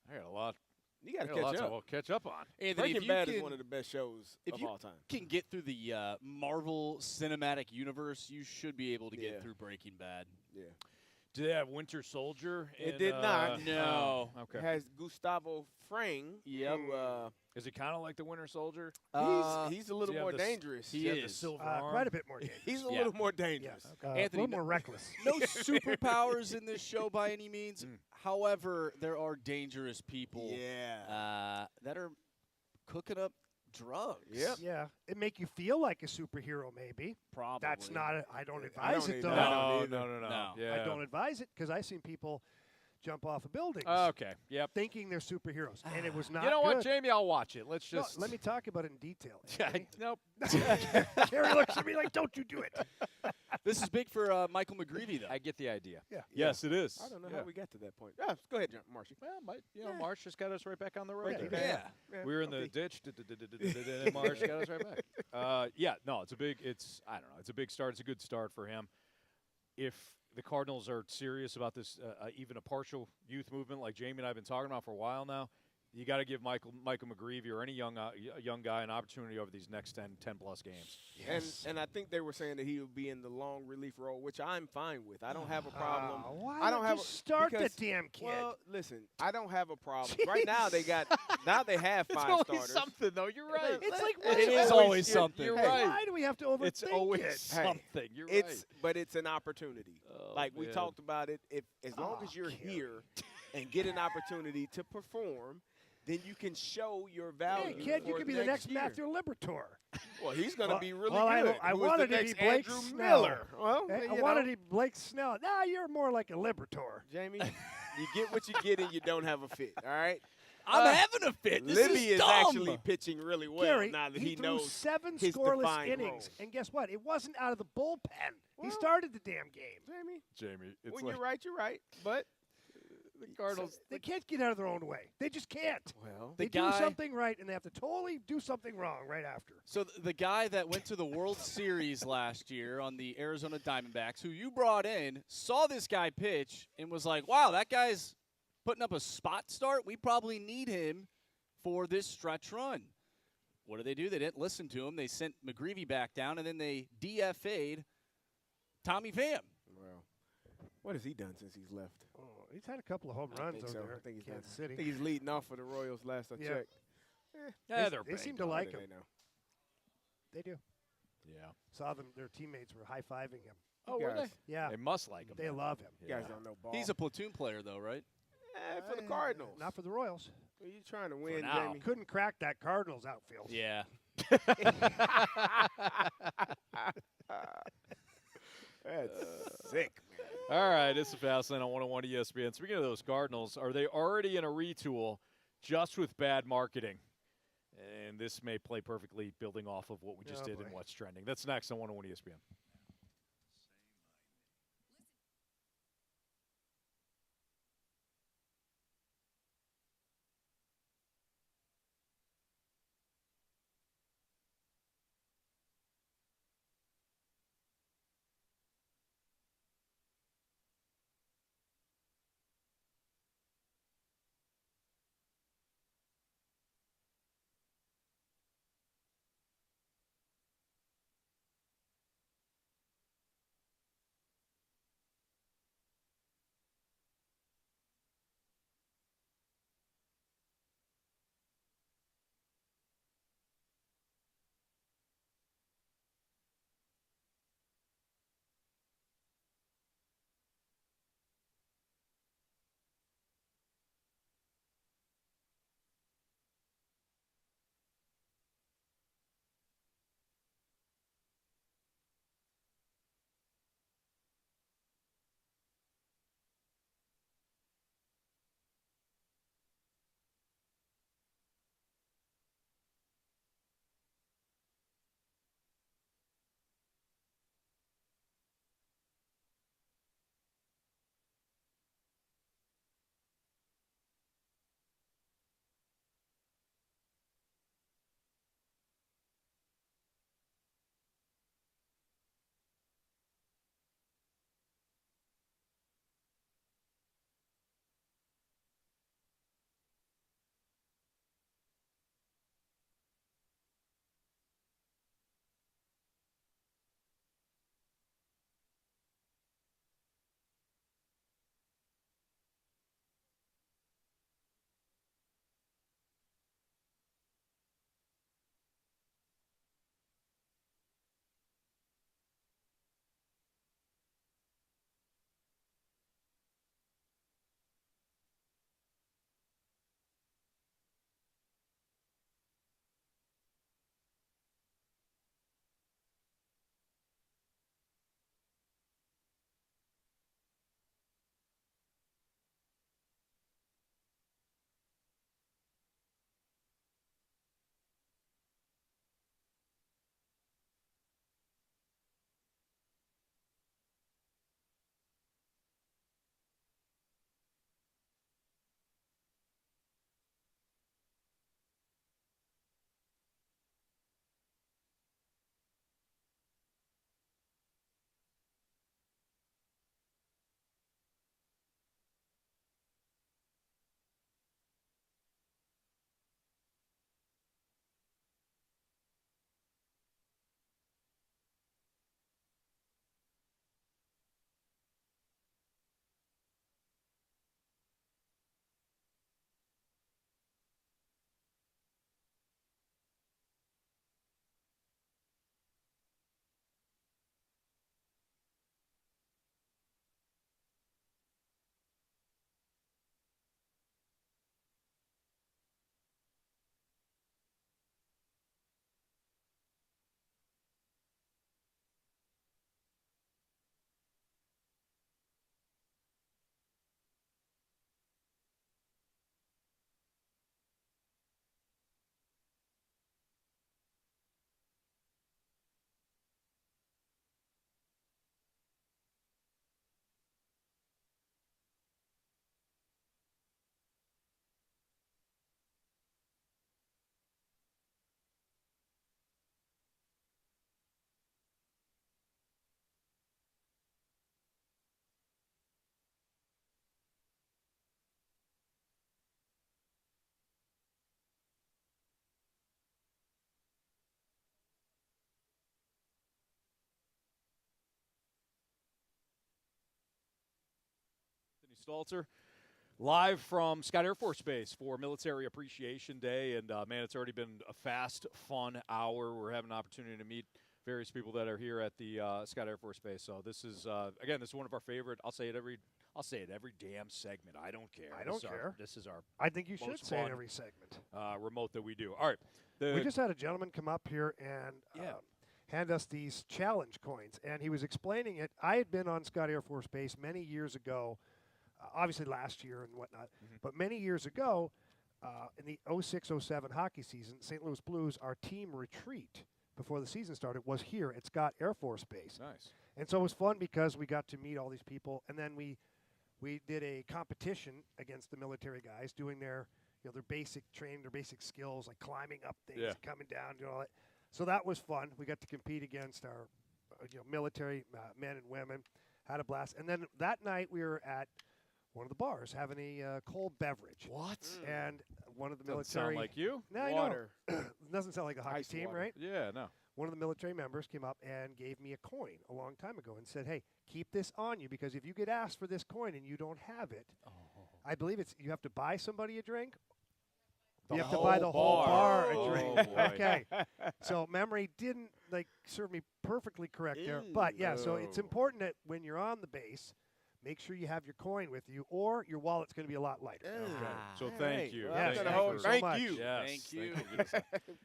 I got a lot. You gotta I got a lot catch to up. catch up on. Anthony, Breaking if you Bad can, is one of the best shows if of you all time. can get through the Marvel Cinematic Universe, you should be able to get Yeah. through Breaking Bad. Yeah. Did they have Winter Soldier? It in, did not. No. Okay. It has Gustavo Fring. Yep. Who, Is he kind of like the Winter Soldier? he's a little does he have more this- dangerous. he Does he have is. the silver arm? Quite a bit more dangerous. He's a Yeah. little more Yeah. dangerous. A Anthony, little more reckless. No superpowers in this show by any means. However, there are dangerous people Yeah. that are cooking up drugs. Yep. Yeah, it make you feel like a superhero, maybe. Probably. That's not. I don't I advise don't it either. though. I don't No, either. no. No. Yeah. I don't advise it because I've seen people jump off of buildings. Okay. Yep. Thinking they're superheroes, and it was not. You know what, good. Jamie? I'll watch it. Let's No, just let me talk about it in detail. Yeah, Anthony. nope. Carey looks at me like, "Don't you do it." This is big for Michael McGreevy, though. I get the idea. Yeah. Yes, it is. I don't know Yeah. how we got to that point. Yeah, go ahead, Marshy. Well, Marsh just got us right back on the road. Right, there. yeah. Yeah, We were in the okay. ditch, and Marsh got us right back. It's I don't know. It's a big start. It's a good start for him. If the Cardinals are serious about this, even a partial youth movement like Jamie and I have been talking about for a while now, you got to give Michael McGreevy or any young guy an opportunity over these next 10 plus games. And I think they were saying that he would be in the long relief role, which I'm fine with. I don't have a problem. Why I don't have just start because, the damn kid? Well, listen, I don't have a problem. Right now they have It's 5 always starters. something, though. You're right. It's like, It is always you're- something. You're Hey. right. why do we have to overthink It's always it? something. You're It's but it's an opportunity. Oh, like we man. talked about it. If as long as you're Carey. here and get an opportunity to perform, then you can show your Hey, value. kid, you for could be the next year. Matthew Libertor. Well, he's going to Well- be really well, good. I Who is wanted the to be next Blake Andrew Snell. Miller. Well, Hey, I you wanted know, to be Blake Snell. Nah, you're more like a Libertor. Jamie, you get what you get and you don't have a fit. All right. I'm having a fit. This Libby is dumb. actually pitching really well Carey, now that he he threw knows 7 his scoreless defined innings, role. and guess what? It wasn't out of the bullpen. He Well- started the damn game. Jamie. It's When like you're right. But the Cardinals. They can't get out of their own way. They just can't. well, They The do guy- something right, and they have to totally do something wrong right after. So the guy that went to the World Series last year on the Arizona Diamondbacks, who you brought in, saw this guy pitch and was like, wow, that guy's putting up a spot start. We probably need him for this stretch run. What did? They didn't listen to him. They sent McGreevy back down, and then they DFA'd Tommy Pham. well, what has he done since he's left? Oh, he's had a couple of home I runs think over so. there. I think he's Kansas done. City. I think he's leading off for the Royals last I Yeah. checked. Yeah, they're They banged seem to up. like What do him. they know? They do. Yeah. Saw them. Their teammates were high fiving him. Oh, were they? guys- Yeah, They must like him. they love him. You guys don't know ball. He's a platoon player, though, right? For the Cardinals. Not for the Royals. Are you trying to win, now. Jamie? Couldn't crack that Cardinals outfield. Yeah. That's sick, man. All right, this is Fastlane on 101 ESPN. Speaking of those Cardinals, are they already in a retool just with bad marketing? And this may play perfectly building off of what we just Oh, did boy. and what's trending. That's next on 101 ESPN. Stalter, live from Scott Air Force Base for Military Appreciation Day. And, man, it's already been a fast, fun hour. We're having an opportunity to meet various people that are here at the Scott Air Force Base. So this is, again, this is one of our favorite. I'll say it every damn segment. I don't care. I don't care. This is our I think you should most say it fun, every segment. remote that we do. All right. We just had a gentleman come up here and hand us these challenge coins, and he was explaining it. I had been on Scott Air Force Base many years ago, obviously last year and whatnot, but many years ago, in the 06-07 hockey season, St. Louis Blues, our team retreat before the season started was here at Scott Air Force Base. Nice. And so it was fun because we got to meet all these people, and then we did a competition against the military guys doing their basic training, their basic skills, like climbing up things, coming down, all that. So that was fun. We got to compete against our military men and women, had a blast. And then that night we were at one of the bars having a cold beverage. What? And one of the Doesn't sound military. like you. No, I Water. know. It doesn't sound like a hockey Ice team, water. right? Yeah, no. One of the military members came up and gave me a coin a long time ago and said, "Hey, keep this on you because if you get asked for this coin and you don't have it, I believe you have to buy somebody a drink. You have to buy the whole bar a drink." Oh, boy. Okay. So memory didn't serve me perfectly correct there. But yeah, so it's no. important that when you're on the base, make sure you have your coin with you or your wallet's going to be a lot lighter. Okay. So All thank right. you. Well, Yes, I'm thank gonna you hold- so thank much. you. Yes, Thank you.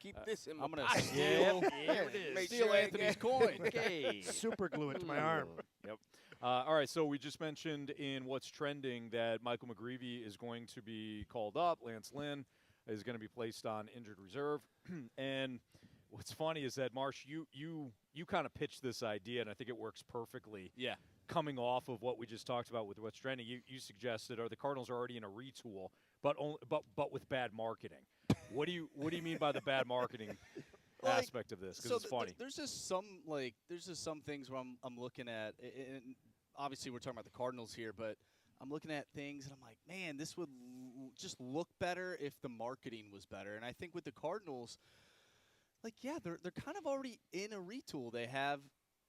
Keep this in my I'm going to pocket. steal, There it is. Make steal sure I Anthony's get- coin. Okay. Super glue it to my arm. Yep. All right, so we just mentioned in What's Trending that Michael McGreevy is going to be called up. Lance Lynn is going to be placed on injured reserve. And what's funny is that, Marsh, you kind of pitched this idea, and I think it works perfectly. Yeah. Coming off of what we just talked about with What's Trending, you suggested, the Cardinals are already in a retool, but with bad marketing. What do you mean by the bad marketing Like, aspect of this? Because it's funny. There's just some things where I'm looking at, and obviously we're talking about the Cardinals here, but I'm looking at things and I'm like, man, this would just look better if the marketing was better. And I think with the Cardinals, they're kind of already in a retool. They have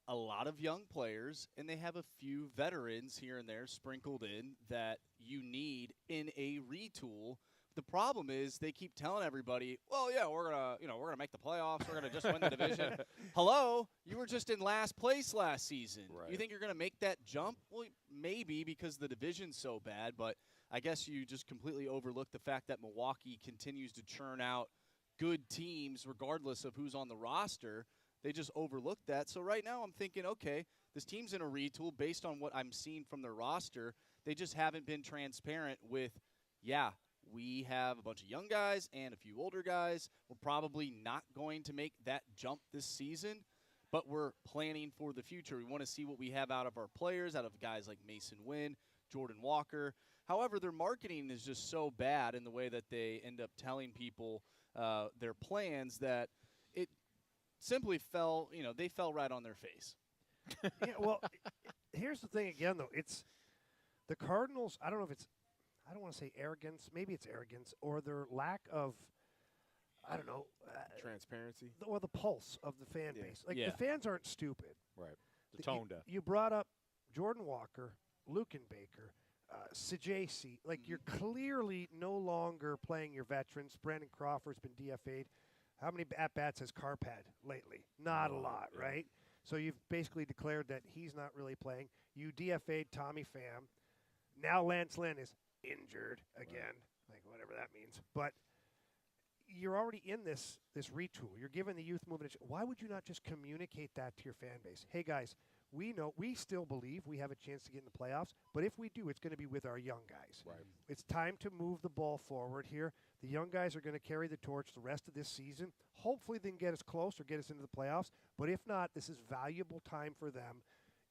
a lot of young players and they have a few veterans here and there sprinkled in that you need in a retool. The problem is they keep telling everybody, well, yeah, we're gonna make the playoffs. We're gonna just win the division. Hello, you were just in last place last season. Right. You think you're gonna make that jump? Well, maybe because the division's so bad, but I guess you just completely overlook the fact that Milwaukee continues to churn out good teams regardless of who's on the roster. They just overlooked that. So right now I'm thinking, okay, this team's in a retool based on what I'm seeing from their roster. They just haven't been transparent with, we have a bunch of young guys and a few older guys. We're probably not going to make that jump this season, but we're planning for the future. We want to see what we have out of our players, out of guys like Mason Wynn, Jordan Walker. However, their marketing is just so bad in the way that they end up telling people their plans that it simply they fell right on their face. Yeah, well, here's the thing again, though. It's the Cardinals. I don't know if it's, I don't want to say arrogance. Maybe it's arrogance or their lack of, I don't know, Transparency. or the pulse of the fan Yeah. base. Like, Yeah. the fans aren't stupid. Right. The You- tone deaf. You brought up Jordan Walker, Baker, Sajasi. Like, you're clearly no longer playing your veterans. Brandon Crawford's been DFA'd. How many at-bats has Carp had lately? Not a lot, yeah. right? So you've basically declared that he's not really playing. You DFA'd Tommy Pham. Now Lance Lynn is injured again, like whatever that means. But you're already in this retool. You're giving the youth movement. Why would you not just communicate that to your fan base? Hey, guys, we still believe we have a chance to get in the playoffs, but if we do, it's going to be with our young guys. Right. It's time to move the ball forward here. The young guys are going to carry the torch the rest of this season. Hopefully they can get us close or get us into the playoffs, but if not, this is valuable time for them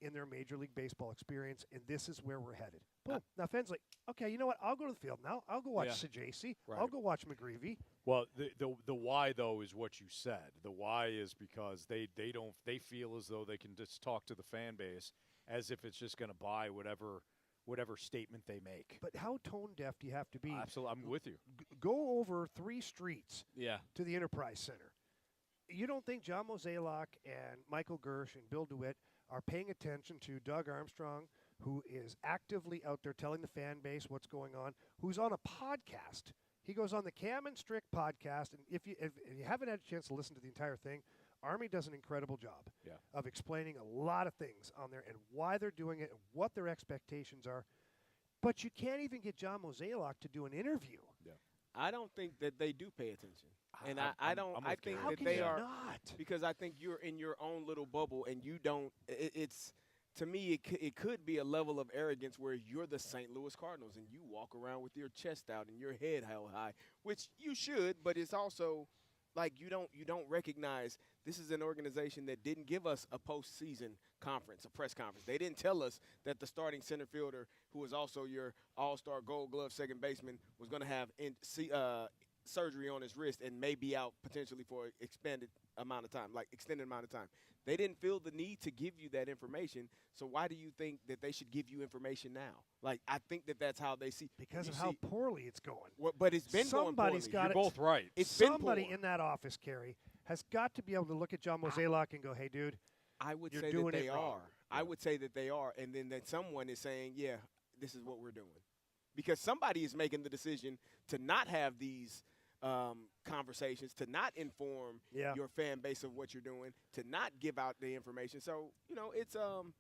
in their Major League Baseball experience, and this is where we're headed. Boom. Now, Fenn's like, okay, you know what? I'll go to the field now. I'll go watch Sajasi. Right. I'll go watch McGreevy. Well, the why though is what you said. The why is because they feel as though they can just talk to the fan base as if it's just going to buy whatever statement they make. But how tone deaf do you have to be? Absolutely, I'm with you. Go over 3 streets Yeah. to the Enterprise Center. You don't think John Mozeliak and Michael Gersh and Bill DeWitt are paying attention to Doug Armstrong, who is actively out there telling the fan base what's going on, who's on a podcast. He goes on the Cam and Strick podcast, and if you haven't had a chance to listen to the entire thing, Army does an incredible job of explaining a lot of things on there and why they're doing it and what their expectations are. But you can't even get John Mozeliak to do an interview. Yeah. I don't think that they do pay attention. And I'm I with think Carey. How that can they you are not? because I think you're in your own little bubble and you don't. It's to me it could be a level of arrogance where you're the St. Louis Cardinals and you walk around with your chest out and your head held high, which you should, but it's also like you don't recognize this is an organization that didn't give us a postseason conference, a press conference. They didn't tell us that the starting center fielder, who was also your all-star Gold Glove second baseman, was going to have surgery on his wrist and may be out potentially for an extended amount of time. They didn't feel the need to give you that information, so why do you think that they should give you information now? Like, I think that that's how they see. Because you of how see- poorly it's going. but it's been Somebody's going got You're it. both right. It's been Somebody poor. in that office, Carey, has got to be able to look at John Mozeliak and go, hey, dude, I would You're say doing that they it wrong. are. I would say that they are, and then that someone is saying, yeah, this is what we're doing. Because somebody is making the decision to not have these conversations, to not inform your fan base of what you're doing, to not give out the information. So, it's I'm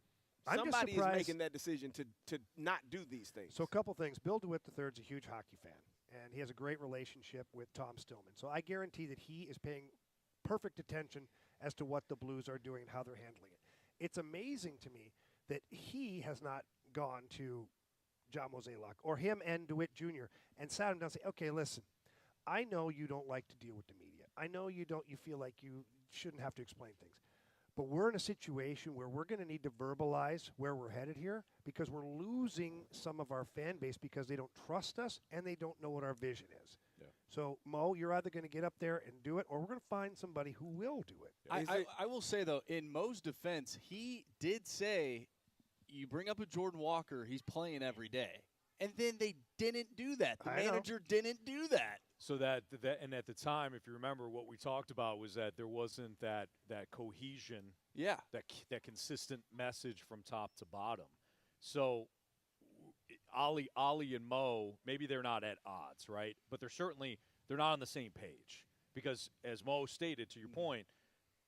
just somebody is surprised- making that decision to not do these things. So a couple things. Bill DeWitt III is a huge hockey fan, and he has a great relationship with Tom Stillman. So I guarantee that he is paying perfect attention as to what the Blues are doing and how they're handling it. It's amazing to me that he has not gone to John Mozeliak or him and DeWitt Jr. and sat him down and say, okay, listen, I know you don't like to deal with the media. I know you feel like you shouldn't have to explain things. But we're in a situation where we're going to need to verbalize where we're headed here because we're losing some of our fan base because they don't trust us and they don't know what our vision is. Yeah. So, Mo, you're either going to get up there and do it or we're going to find somebody who will do it. I will say, though, in Mo's defense, he did say, you bring up a Jordan Walker, he's playing every day. And then they didn't do that. The I know. manager didn't do that. So that and at the time, if you remember, what we talked about was that there wasn't that cohesion, Yeah. that consistent message from top to bottom. So Ollie and Mo, maybe they're not at odds, right? But they're not on the same page because, as Mo stated, to your point,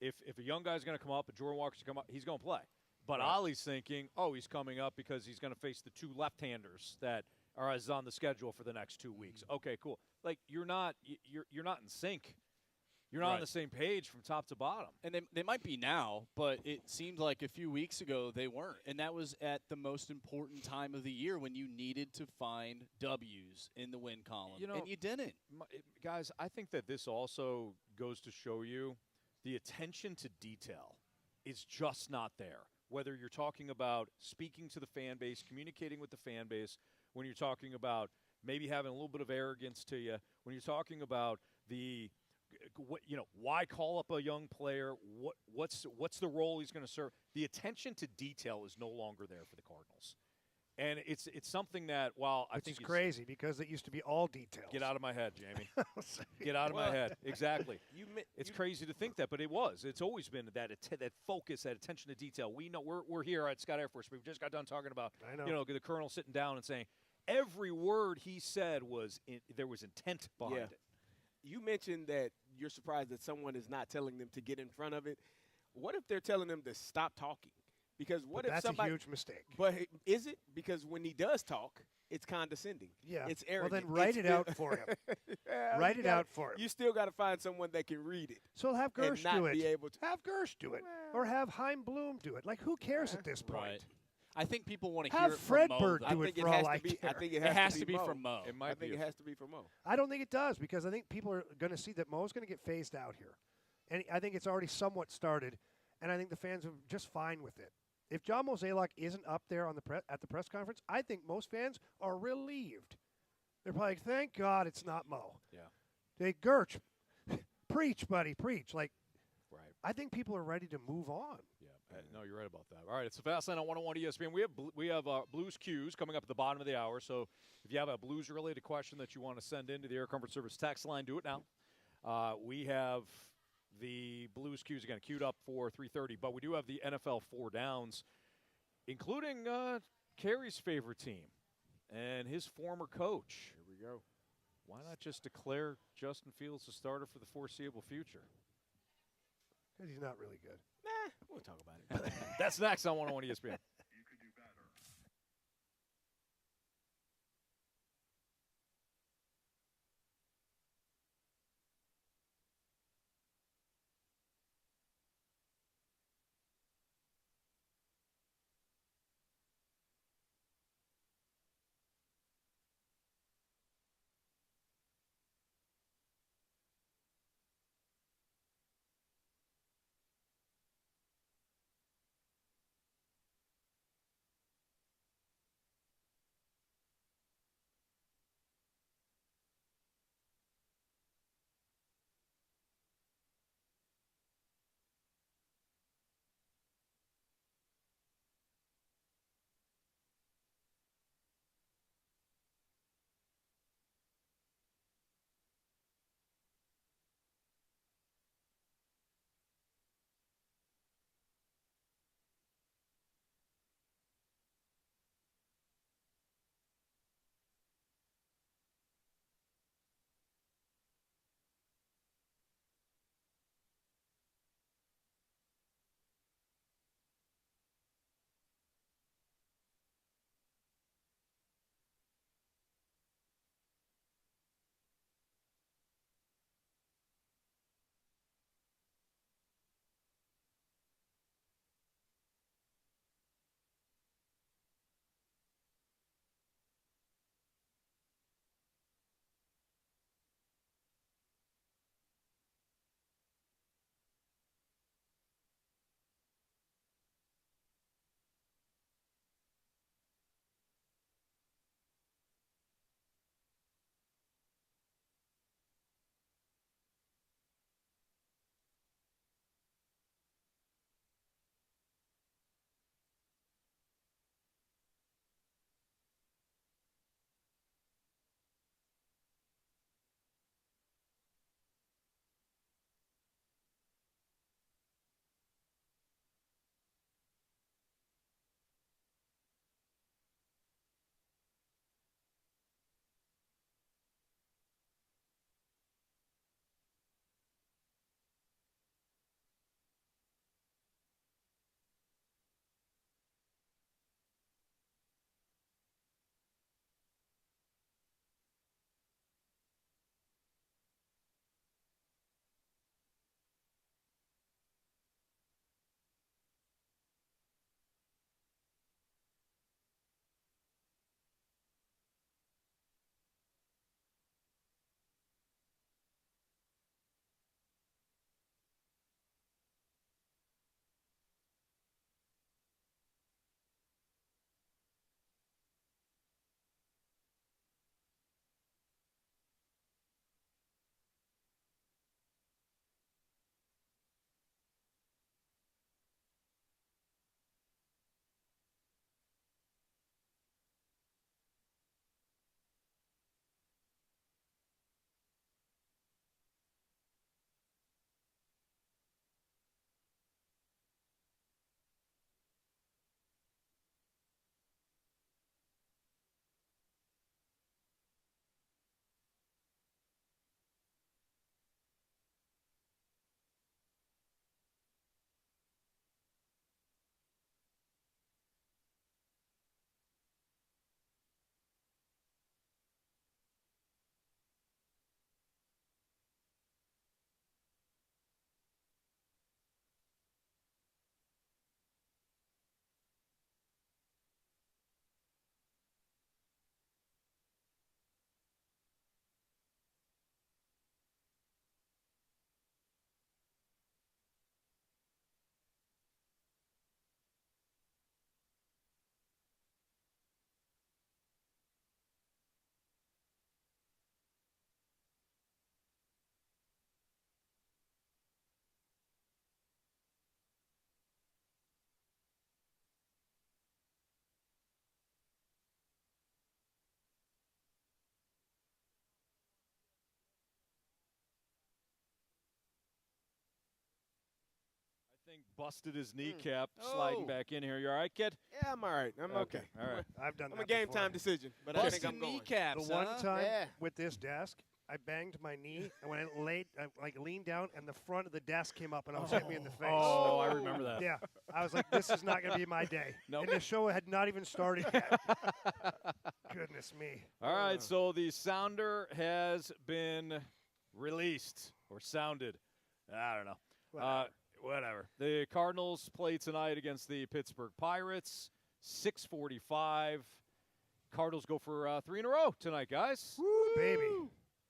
if a young guy's going to come up, a Jordan Walker's going to come up, he's going to play. But Ollie's thinking, he's coming up because he's going to face the two left-handers that are on the schedule for the next 2 weeks. Okay, cool. Like you're not in sync. You're not on the same page from top to bottom. And they might be now, but it seemed like a few weeks ago they weren't. And that was at the most important time of the year when you needed to find W's in the win column. And you didn't. Guys, I think that this also goes to show you the attention to detail is just not there. Whether you're talking about speaking to the fan base, communicating with the fan base, when you're talking about maybe having a little bit of arrogance to you, when you're talking about why call up a young player, what's the role he's going to serve? The attention to detail is no longer there for the Cardinals. And it's something that, I think it's crazy because it used to be all details. Get out of my head, Jamie. Get out of my head. Exactly. It's crazy to think that, but it was. It's always been that focus, that attention to detail. We know we're here at Scott Air Force. We just got done talking about the colonel sitting down and saying every word he said there was intent behind it. You mentioned that you're surprised that someone is not telling them to get in front of it. What if they're telling them to stop talking? Because that's a huge mistake. But is it? Because when he does talk, it's condescending. Yeah. It's arrogant. Well, then write it out for him. Write it out for him. You still got to find someone that can read it. So have Gersh not do it. Be able to. Have Gersh do it. Or have Heim Bloom do it. Like, who cares at this point? Right. I think people want to Have hear it Fred from Mo. Bird though. do I it think for it has all I to be. care. I think It has to be from Mo. It might I think be it has to be from Mo. I don't think it does because I think people are going to see that Mo's going to get phased out here. And I think it's already somewhat started, and I think the fans are just fine with it. If John Mozeliak isn't up there at the press conference, I think most fans are relieved. They're probably like, thank God it's not Mo. Yeah. Hey, Gersh, preach, buddy, preach. Like, Right. I think people are ready to move on. Yeah, no, you're right about that. All right, it's the Fast Line on 101 ESPN. We have Blues Q's coming up at the bottom of the hour. So if you have a Blues-related question that you want to send into the Air Comfort Service text line, do it now. We have the Blues Q's again queued up for 3:30, but we do have the NFL 4 downs, including Carey's favorite team and his former coach. Here we go. Why not just declare Justin Fields the starter for the foreseeable future? Because he's not really good. Nah, we'll talk about it. That's next on 101 ESPN. think busted his kneecap sliding back in here. You all right, kid? Yeah, I'm all right. I'm okay. All right. I've done I'm that a game before. time decision, but I think I'm Busting going. kneecaps, The one huh? time Yeah. with this desk, I banged my knee, and when I leaned down, and the front of the desk came up, and almost hit me in the face. Oh, I remember that. Yeah, I was like, this is not going to be my day. Nope. And the show had not even started yet. Goodness me. All right, so the sounder has been released or sounded. I don't know. Whatever. The Cardinals play tonight against the Pittsburgh Pirates, 6:45. Cardinals go for 3 in a row tonight, guys. Woo, baby.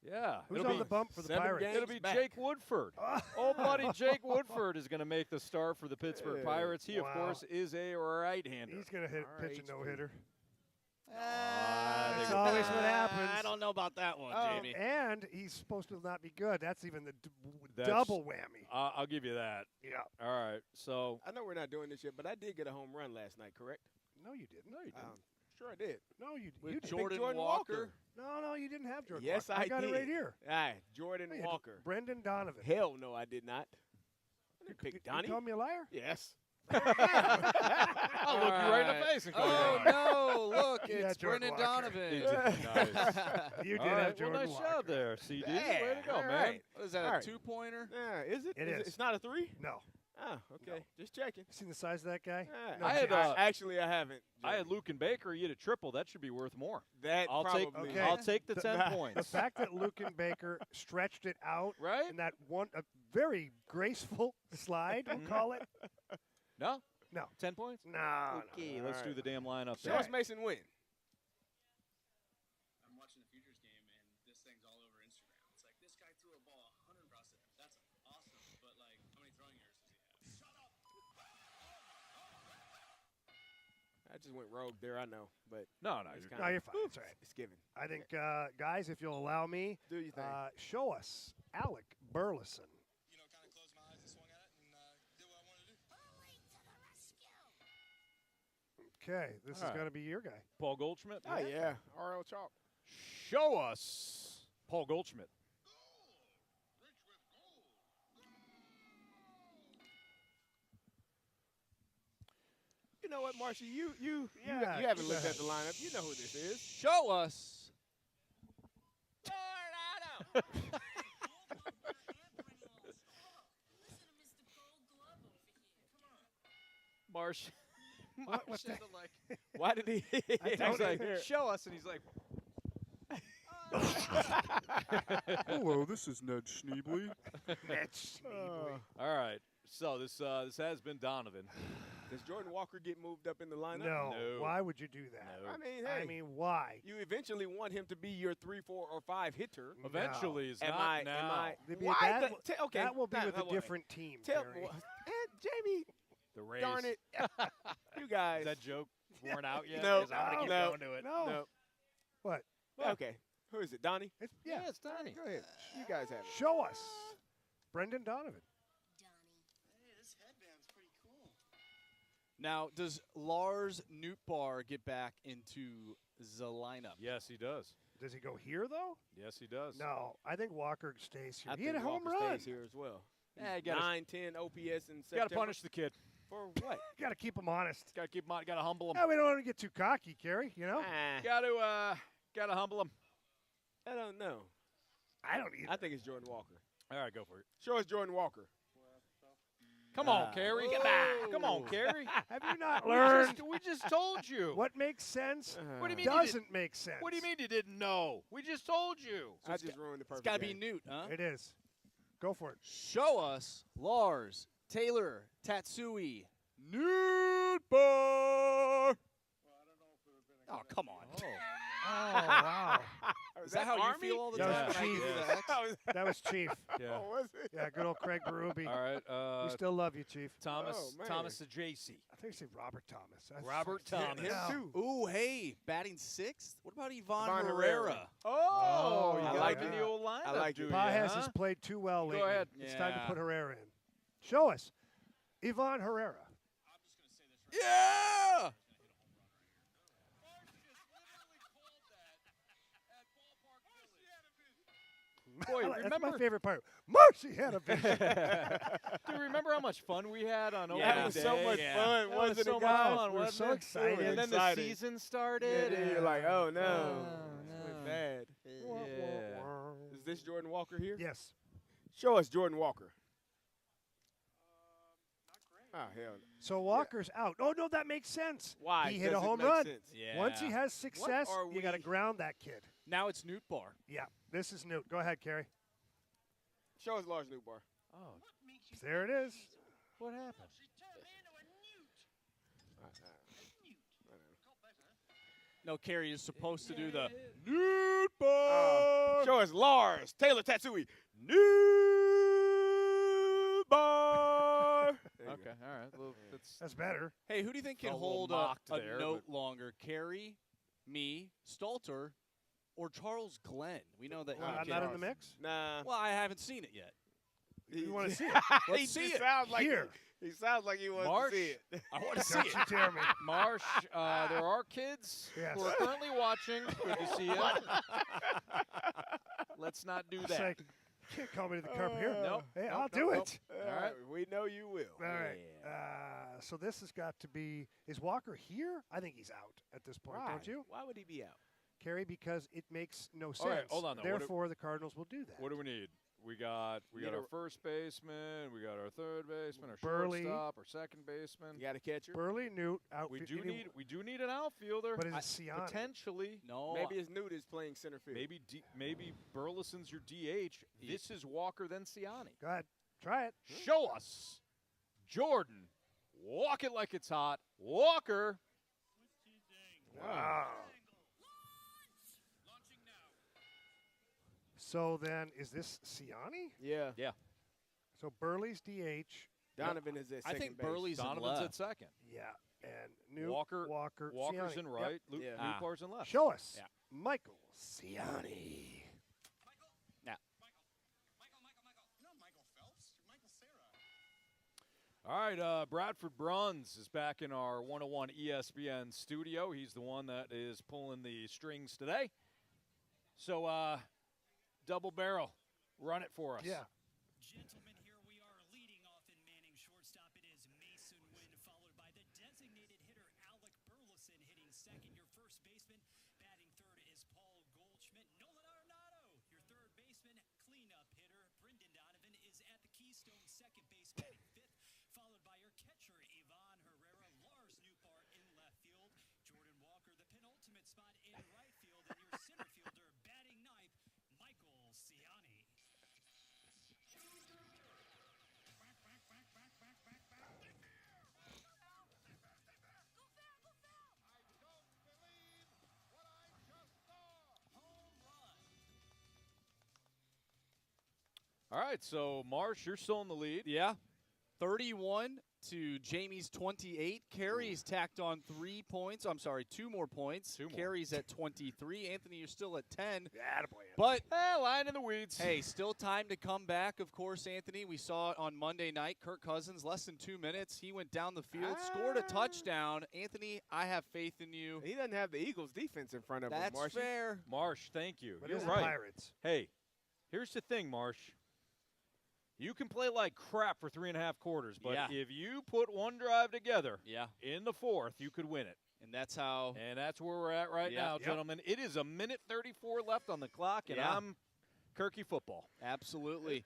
Yeah. Who's it'll on be, the bump for the 7 Pirates? games. It'll be back. Jake Woodford. Old buddy Jake Woodford is going to make the start for the Pittsburgh Pirates. He, of Wow. course, is a right-hander. He's going to pitch a no-hitter. That's That's always what happens. I don't know about that one, Oh, Jamie. and he's supposed to not be good. That's even the That's- double whammy. I'll give you that. Yeah. All right. So I know we're not doing this yet, but I did get a home run last night, correct? No, you didn't. no, you didn't. Sure I did. No, you With didn't. Jordan Jordan Walker. No, you didn't have Jordan. Yes, Walker. I got did. it right here. All right, Jordan No, you had Walker. Brendan Donovan. Hell no, I did not. I didn't pick You Donnie. call me a liar? Yes. I'll look you right in the face and call Oh, you. no, look, Yeah, it's Jordan Brendan Walker. Donovan. Nice. You did All have right, Jordan well, nice Walker. job there, CD. Yeah, Way to go, all man. right. What is that, All a right. two-pointer? Yeah, is it? It is. It's not a 3? No. Ah, okay. Just checking. Seen the size of that guy? Ah, No, I had, chance. actually, I haven't. I had Luke and Baker. You had a triple. That should be worth more. That I'll probably. take. Okay. I'll take the 10 the points. fact that Luke and Baker stretched it out Right? in that one, a very graceful slide, we'll call it. No. No. 10 points. No. Okay, no. let's do the damn lineup. Show there. us Mason win. I'm watching the Futures game, and this thing's all over Instagram. It's like, this guy threw a ball 100 process. That's awesome. But, like, how many throwing errors does he have? Shut up! I just went rogue there, I know, but No, no. it's You're, kinda- No, you're fine. It's all right. it's given. I think, guys, if you'll allow me, Do your thing. show us Alec Burleson. You know, kind of closed my eyes and swung at it and did what I wanted to do. Okay, this is All right. going to be your guy. Paul Goldschmidt. Oh, yeah. R.L. Chalk. Show us Paul Goldschmidt. You know what, Marcia? You Yeah, haven't go looked at ahead. the lineup. You know who this is. Show us. Marsh. What's that? Why did he? He's like, show us, and he's like, Hello, this is Ned Schneebly. That's all right. So this has been Donovan. Does Jordan Walker get moved up in the lineup? No. No. Why would you do that? No. I mean, hey, I mean, why? you eventually want him to be your 3, 4, or 5 hitter. Eventually is Am not I? now. Am I? Maybe Why? that, Okay, that will be now, with a wait. different team. Tell Carey. me, Jamie. The Rays. Darn it, you guys. Is that joke worn out yet? No, 'Cause I'm gonna keep no, going to it. No. No. What? Okay. Who is it? Donnie. It's, Yeah, yeah. it's Donnie. Go ahead. You guys have it. Show us Brendan Donovan. Hey, this headband's pretty cool. Now, does Lars Nootbaar get back into the lineup? Yes, he does. Does he go here though? Yes, he does. No, I think Walker stays here. I He had a think home Walker run. stays here as well. Yeah, you He's gotta- 9-10 OPS in You got September. to punish the kid. For what? Got to keep him honest. Got to keep him on. Got to humble him. Yeah, we don't want to get too cocky, Carey. You know. Ah, Got to humble him. I don't know. I don't either. I think it's Jordan Walker. All right, go for it. Show us Jordan Walker. Come on, Carey. Come on, Carey. Have you not learned We just told you. what makes sense? What do you mean? Doesn't make sense. What do you mean you didn't know? We just told you. I just ruined the It's perfect got to be game. Newt, huh? It is. Go for it. Show us Lars Taylor Tatsui Nootbaar. Oh, come on. Oh wow, Is that how Army? you feel all the That time? was when I Chief. do the X? that was Chief. Yeah. Oh, was it? Yeah, good old Craig Berube. All right. We still love you, Chief. Thomas. Oh, man. Thomas Ajacey. I think you say Robert Thomas. That's- Robert Thomas. Him Yeah. too. Ooh, hey, batting sixth? What about Ivan Ivan Herrera? Herrera. Oh, you I got like in it. the old lineup. I like it. do Pajes ya, huh? has played too well Go lately. ahead. It's time to Yeah. put Herrera in. Show us. Ivan Herrera. I'm just going to say this right Yeah! Marsh just literally called that at Ballpark Village. Boy, That's remember, my favorite part. Marcy had a vision. dude, remember how much fun we had on Yeah. opening It was day? so much fun, That was wasn't so it, much guys? fun, We were wasn't so it? excited. And then Excited. the season And started. then you're like, oh no, no. It's bad. Yeah. Is this Jordan Walker here? Yes. Show us Jordan Walker. Oh, hell no. So Walker's out. Oh, no, that makes sense. Why? He hit does a it home make run. sense? Yeah. Once he has success, are you got to we- ground that kid. Now it's Newt Bar. Yeah, this is Newt. Go ahead, Carey. Show us Lars Newbar. Oh, There it is. what happened? No, Carey is supposed to do the Newt Bar. Show us Lars Taylor Tatsui. Newbar. Okay, all right. Well, That's better. Hey, who do you think can Felt a little hold mocked a there, note longer? Carey, me, Stalter, or Charles Glenn? We know that. Well, he I'm can- not in the mix. Nah. Well, I haven't seen it yet. You want to see it? Let's he see just it. Sounds like Here. He sounds like he wants Marsh? to see it. I want to see Don't it. you dare me. Marsh, there are kids Yes. who are currently watching. Good to see you. Let's not do It's that. like, you can't call me to the carpet here. Nope. Hey, Nope, I'll nope, do nope. it. All right. We know you will. All right. So this has got to be. Is Walker here? I think he's out at this point, Why? don't you? Why would he be out? Carey, because it makes no sense. All right, hold on, though. What do- Therefore, the Cardinals will do that. What do we need? We got Need our a- first baseman, we got our third baseman, our Burley. shortstop, our second baseman. You got a catcher? Burley, Newt, out. We do need an outfielder. But is it Siani? Potentially. No. Maybe his Newt is playing center field. Maybe Burleson's your DH. This is Walker then Siani. Go ahead. Try it. Show us Jordan. Walk it like it's hot. Walker. Wow. So then, is this Siani? Yeah. Yeah. So Burley's DH. Donovan is at I second think base. Burley's in Donovan's left. at second. Yeah. And Newt, Walker's Siani. in right. Yep. Yeah. Lupar's in left. Show us. Yeah. Michael Siani. All right, Bradford Bruns is back in our 101 ESPN studio. He's the one that is pulling the strings today. So, double barrel, run it for us. Yeah. Gentlemen, here we are leading off in Manning shortstop. It is Mason Wynn, followed by the designated hitter Alec Burleson hitting second. Your first baseman batting third is Paul Goldschmidt. Nolan Arenado, your third baseman, cleanup hitter. Brendan Donovan is at the Keystone, second base batting fifth, followed by your catcher Ivan Herrera, Lars Newbar in left field, Jordan Walker, the penultimate spot in right field, and your center fielder batting ninth, Michael Siani. All right, so Marsh, you're still in the lead. Yeah. 31 to Jamie's 28. Carey's tacked on 3 points. I'm sorry, 2 more points. Two more. Carey's at 23. Anthony, you're still at 10. Attaboy. But Lying in the weeds. hey, still time to come back, of course, Anthony. We saw it on Monday night. Kirk Cousins, less than 2 minutes. He went down the field, scored a touchdown. Anthony, I have faith in you. He doesn't have the Eagles defense in front of him, That's Marshy. fair. Marsh, thank you. But You're it's the right. Pirates. Hey, here's the thing, Marsh. You can play like crap for 3.5 quarters, but Yeah. if you put one drive together Yeah, in the fourth, you could win it. and that's how. And that's where we're at right Yeah. now, Yep. gentlemen. It is 1:34 left on the clock, and Yeah. I'm Kirky football. Absolutely.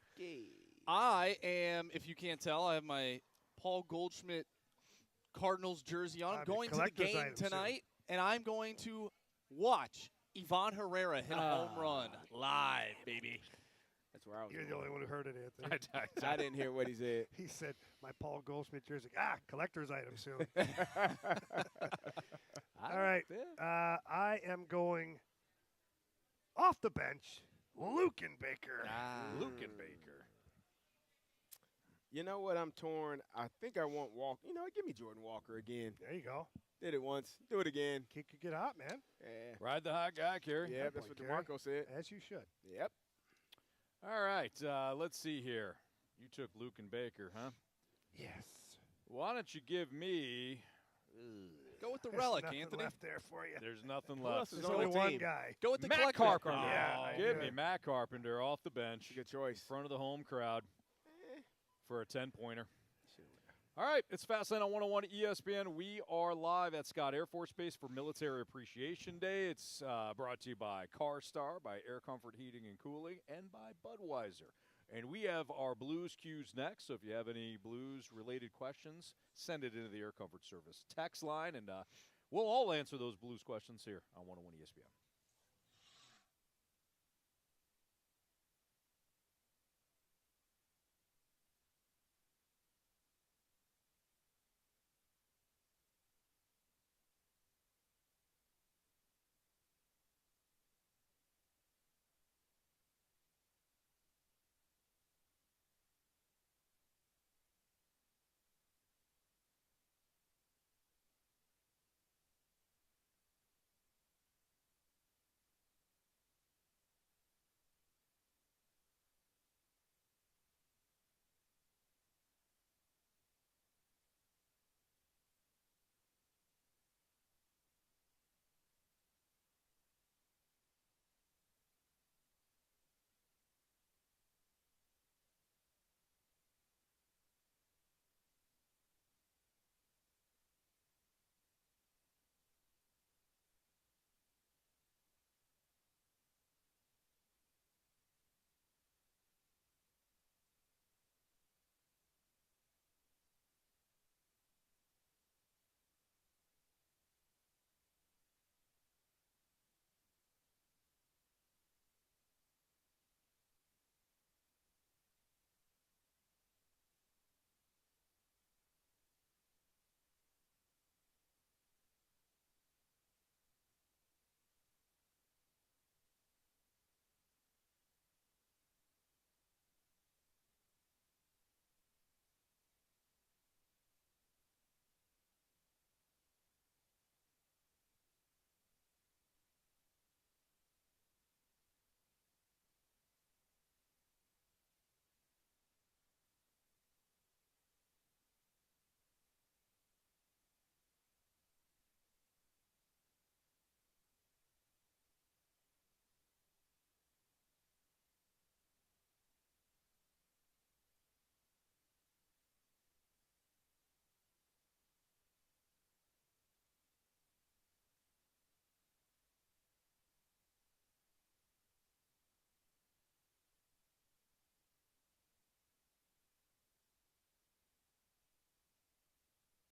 I am, if you can't tell, I have my Paul Goldschmidt Cardinals jersey on. I'm I mean, going to the collector's game item soon. tonight, and I'm going to watch Ivan Herrera hit a home run live, baby. That's where I was You're the going. only one who heard it, Anthony. I didn't hear what he said. He said, my Paul Goldschmidt jersey. Collector's item soon. All right. I am going off the bench, Lukenbaker. Lukenbaker. You know what? I'm torn. I think I want Walker. You know, give me Jordan Walker again. There you go. Did it once. Do it again. Kid could get hot, man. Yeah. Ride the hot guy, Carey. Yeah, Good that's point, what Carey. DeMarco said. As you should. Yep. All right, let's see here. You took Lukenbaker, huh? Yes. Why don't you give me Go with the There's relic, nothing Anthony. left there for you. There's nothing Who left. else is There's on only the one team? guy. Go with the Matt collector. Carpenter. Yeah, Give yeah. me Matt Carpenter off the bench. Good choice. In front of the home crowd for a 10-pointer. All right, it's Fastlane on 101 ESPN. We are live at Scott Air Force Base for Military Appreciation Day. It's brought to you by CarStar, by Air Comfort Heating and Cooling, and by Budweiser. And we have our Blues Cues next, so if you have any Blues-related questions, send it into the Air Comfort Service text line, and we'll all answer those Blues questions here on 101 ESPN.